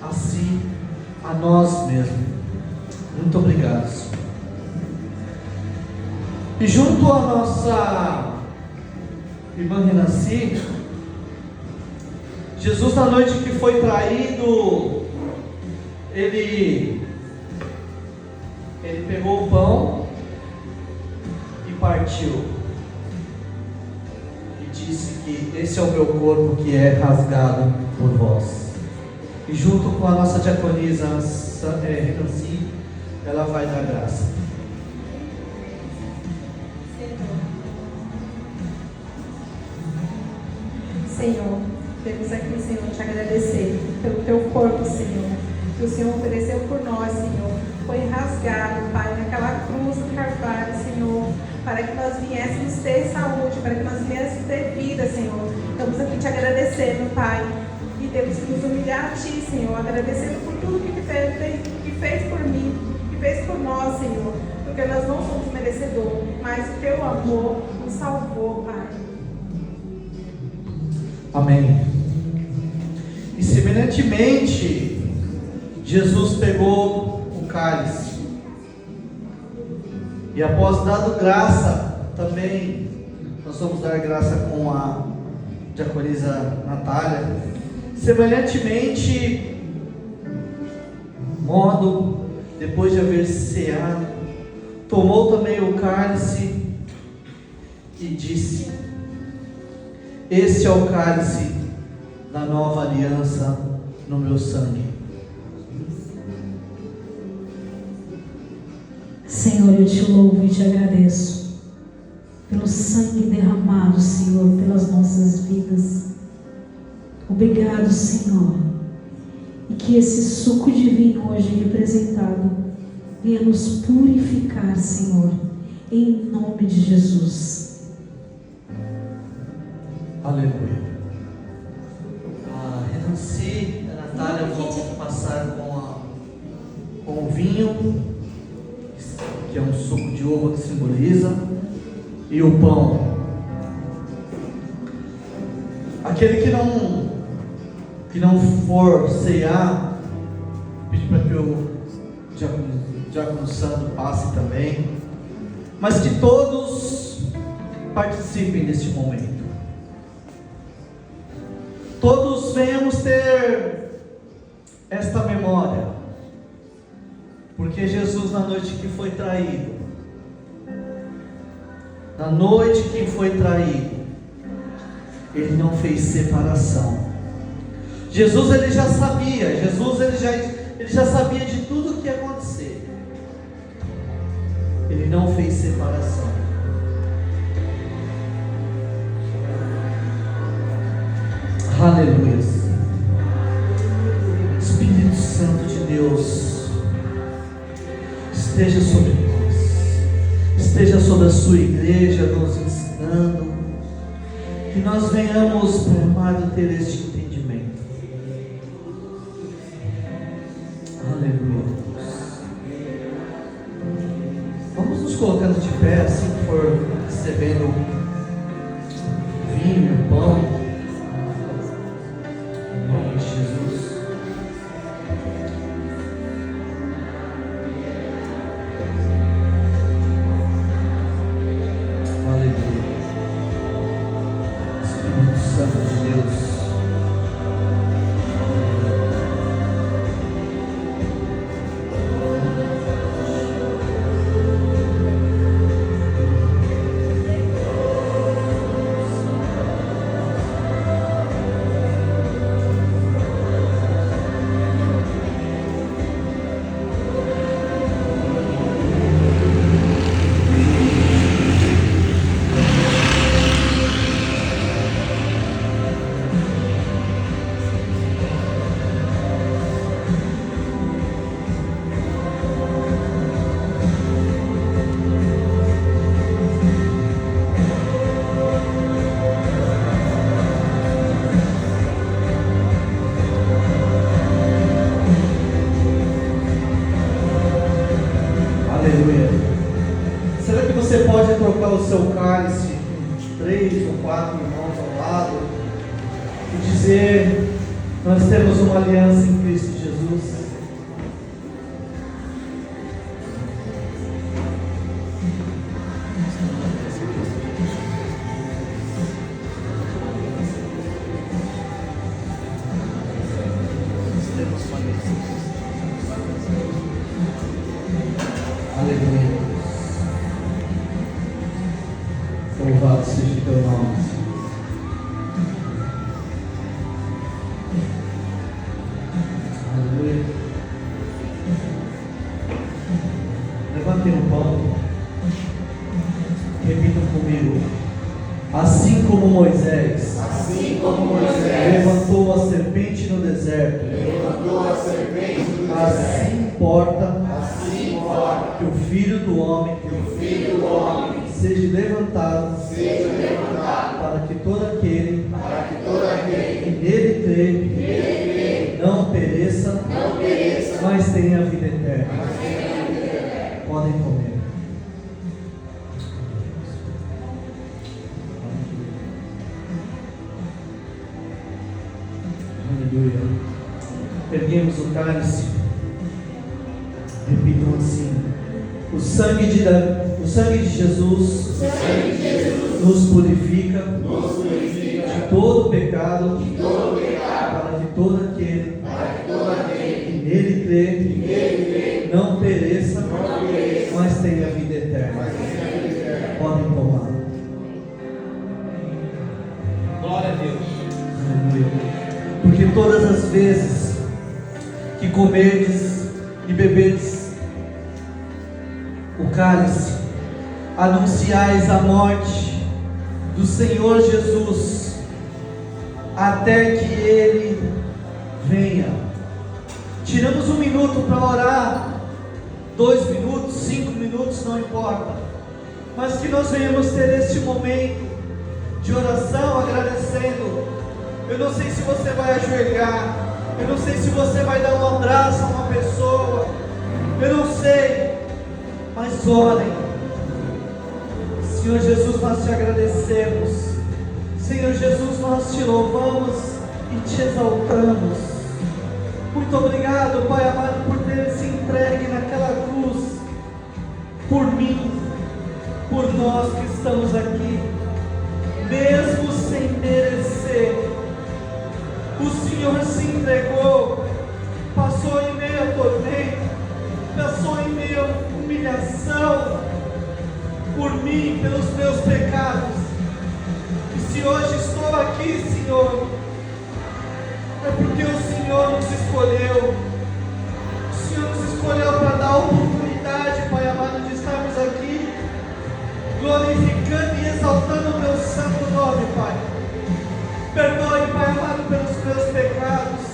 a si, a nós mesmos. Muito obrigado, Senhor. E junto à nossa irmã Renasci, Jesus, na noite que foi traído, ele pegou o pão e partiu, e disse que esse é o meu corpo que é rasgado por vós. E junto com a nossa diaconisa Renasci, ela vai dar graça. Senhor, temos aqui, Senhor, te agradecer pelo teu corpo, Senhor, que o Senhor ofereceu por nós, Senhor. Foi rasgado, Pai, naquela cruz do Calvário, Senhor, para que nós viéssemos ter saúde, para que nós viéssemos ter vida, Senhor. Estamos aqui te agradecendo, Pai, e temos que nos humilhar a Ti, Senhor, agradecendo por tudo que fez por mim, que fez por nós, Senhor, porque nós não somos merecedores, mas o teu amor nos salvou, Pai. Amém. E semelhantemente, Jesus pegou o cálice e após dado graça, também nós vamos dar graça com a diaconisa Natália. Semelhantemente, modo, depois de haver ceado, tomou também o cálice e disse: esse é o cálice da nova aliança no meu sangue. Senhor, eu te louvo e te agradeço pelo sangue derramado, Senhor, pelas nossas vidas. Obrigado, Senhor. E que esse suco divino hoje representado venha nos purificar, Senhor, em nome de Jesus. Aleluia. A Renanci e a Natália vão passar com o vinho, que é um suco de uva que simboliza, e o pão. Aquele que não for cear, pedir para que o Diácono Santo passe também, mas que todos participem deste momento. Todos venhamos ter esta memória, porque Jesus, na noite que foi traído, Ele não fez separação. Jesus, Ele já sabia, ele já sabia de tudo o que ia acontecer. Ele não fez separação. Aleluia. Espírito Santo de Deus, esteja sobre nós, esteja sobre a sua igreja, nos ensinando, que nós venhamos, Pai amado, ter este entendimento. Aleluia. Vamos nos colocando de pé, assim que for recebendo o vinho, o pão. Em nome de Jesus. Aleluia. Espírito Santo de Deus. Aleluia. Será que você pode trocar o seu cálice com 3 ou 4 irmãos ao lado e dizer: nós temos uma aliança em Cristo Jesus? Aleluia. Louvado seja o teu nome. Aleluia. Levantem o pão. Repitam comigo. Assim como Moisés levantou a serpente no deserto, assim importa que o Filho do Homem seja levantado para que todo aquele que nele crê não pereça, mas tenha a vida eterna. Podem comer. Aleluia. Erguemos o cálice. Repitam assim: o sangue de Jesus nos purifica de todo pecado, para que todo aquele que nele crê não pereça, mas tenha vida eterna. Podem tomar. Glória a Deus. Aleluia. Porque todas as vezes que comerdes e beberdes o cálice, anunciais a morte do Senhor Jesus, até que Ele venha. Tiramos um minuto para orar, 2 minutos, 5 minutos, não importa, mas que nós venhamos ter este momento de oração, agradecendo. Eu não sei se você vai ajoelhar, eu não sei se você vai dar um abraço a uma pessoa, eu não sei, mas orem. Senhor Jesus, nós te agradecemos. Senhor Jesus, nós te louvamos e te exaltamos. Muito obrigado, Pai amado, por ter se entregue naquela cruz, por mim, por nós que estamos aqui, mesmo sem merecer. O Senhor se entregou, passou em meio a tormento, passou em meio a humilhação, por mim, pelos meus pecados. E se hoje estou aqui, Senhor, é porque o Senhor nos escolheu. O Senhor nos escolheu para dar a oportunidade, Pai amado, de estarmos aqui, glorificando e exaltando o teu santo nome, Pai. Perdoe, Pai amado, pelos meus pecados.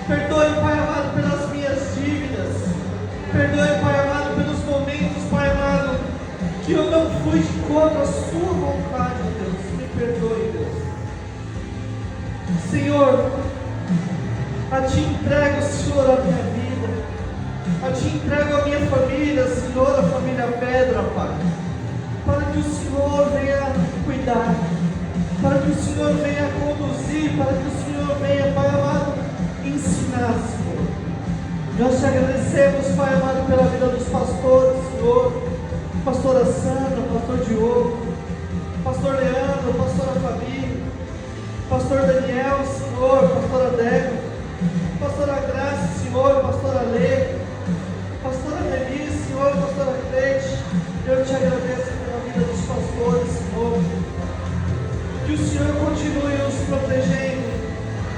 Perdoe, Pai amado, pelas minhas dívidas. Perdoe, Pai amado, pelos momentos, Pai amado, que eu não fui contra a sua vontade, Deus. Me perdoe, Deus. Senhor, a Ti entrego, Senhor, a minha vida. A Ti entrego a minha família, Senhor, a família Pedra, Pai. Para que o Senhor venha cuidar, para que o Senhor venha conduzir, para que o Senhor venha, Pai amado, ensinar, Senhor. Nós te agradecemos, Pai amado, pela vida dos pastores, Senhor. Pastora Sandra, Pastor Diogo, Pastor Leandro, Pastora Fabi, Pastor Daniel, Senhor, Pastora Débora, Pastora Graça, Senhor, Pastora Lê, Pastora Denise, Senhor, Pastora Cleide. Eu te agradeço pela vida dos pastores, Senhor. Que o Senhor continue nos protegendo,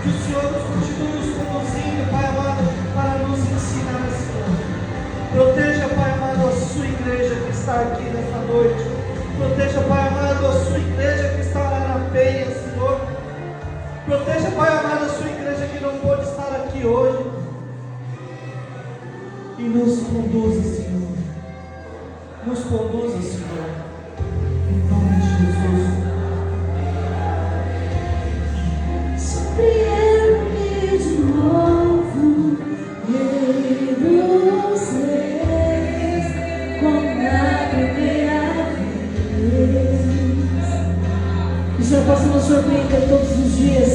que o Senhor nos continue nos conduzindo, Pai amado, para nos ensinar, Senhor. Proteja, Pai amado, a sua igreja que está aqui nesta noite. Proteja, Pai amado, a sua igreja que está lá na Penha, Senhor. Proteja, Pai amado, a sua igreja que não pôde estar aqui hoje. E nos conduza, Senhor. Nos conduza, Senhor. Em nome de Jesus. Surpreende de novo, meus seres, como na primeira vez. Que o Senhor possa nos surpreender todos os dias.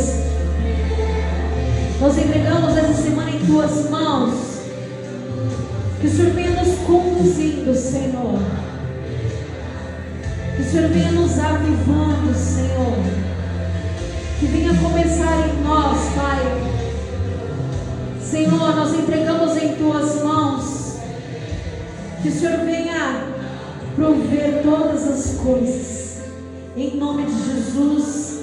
Nós entregamos essa semana em Tuas mãos. Que o Senhor venha nos conduzindo, Senhor. Que o Senhor venha nos avivando, Senhor. Que venha começar em nós, Pai. Senhor, nós entregamos em Tuas mãos. Que o Senhor venha prover todas as coisas. Em nome de Jesus.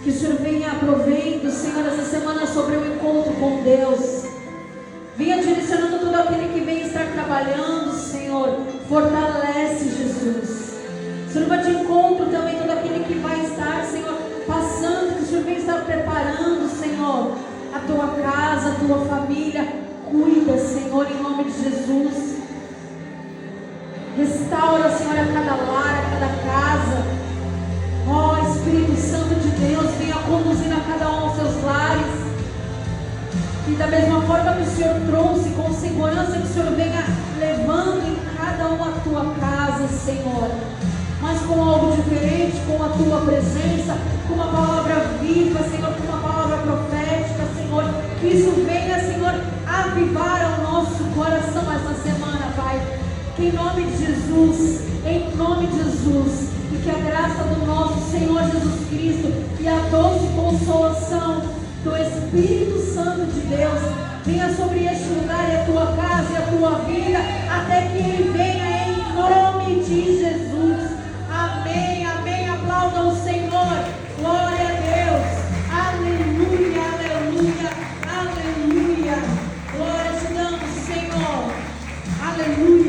Que o Senhor venha provendo, Senhor, essa semana sobre o encontro com Deus. Venha direcionando todo aquele que vem estar trabalhando, Senhor. Fortalece, Jesus. Senhor, vai de encontro também todo aquele que vai estar, Senhor, passando. Que o Senhor venha estar preparando, Senhor, a Tua casa, a Tua família. Cuida, Senhor, em nome de Jesus. Restaura, Senhor, a cada lar, a cada casa. Ó Espírito Santo de Deus, venha conduzindo a cada um aos seus lares. E da mesma forma que o Senhor trouxe com segurança, que o Senhor venha levando em cada uma a Tua casa, Senhor. Mas com algo diferente, com a Tua presença, com uma palavra viva, Senhor, com uma palavra profética, Senhor. Que isso venha, Senhor, avivar ao nosso coração essa semana, Pai. Que em nome de Jesus, e que a graça do nosso Senhor Jesus Cristo e a doce consolação do Espírito Santo de Deus venha sobre este lugar e a Tua casa e a Tua vida, até que Ele venha em nome de Jesus. Amém, amém. Aplaudam o Senhor. Glória a Deus. Aleluia, aleluia, aleluia. Glória te damos, Senhor. Aleluia.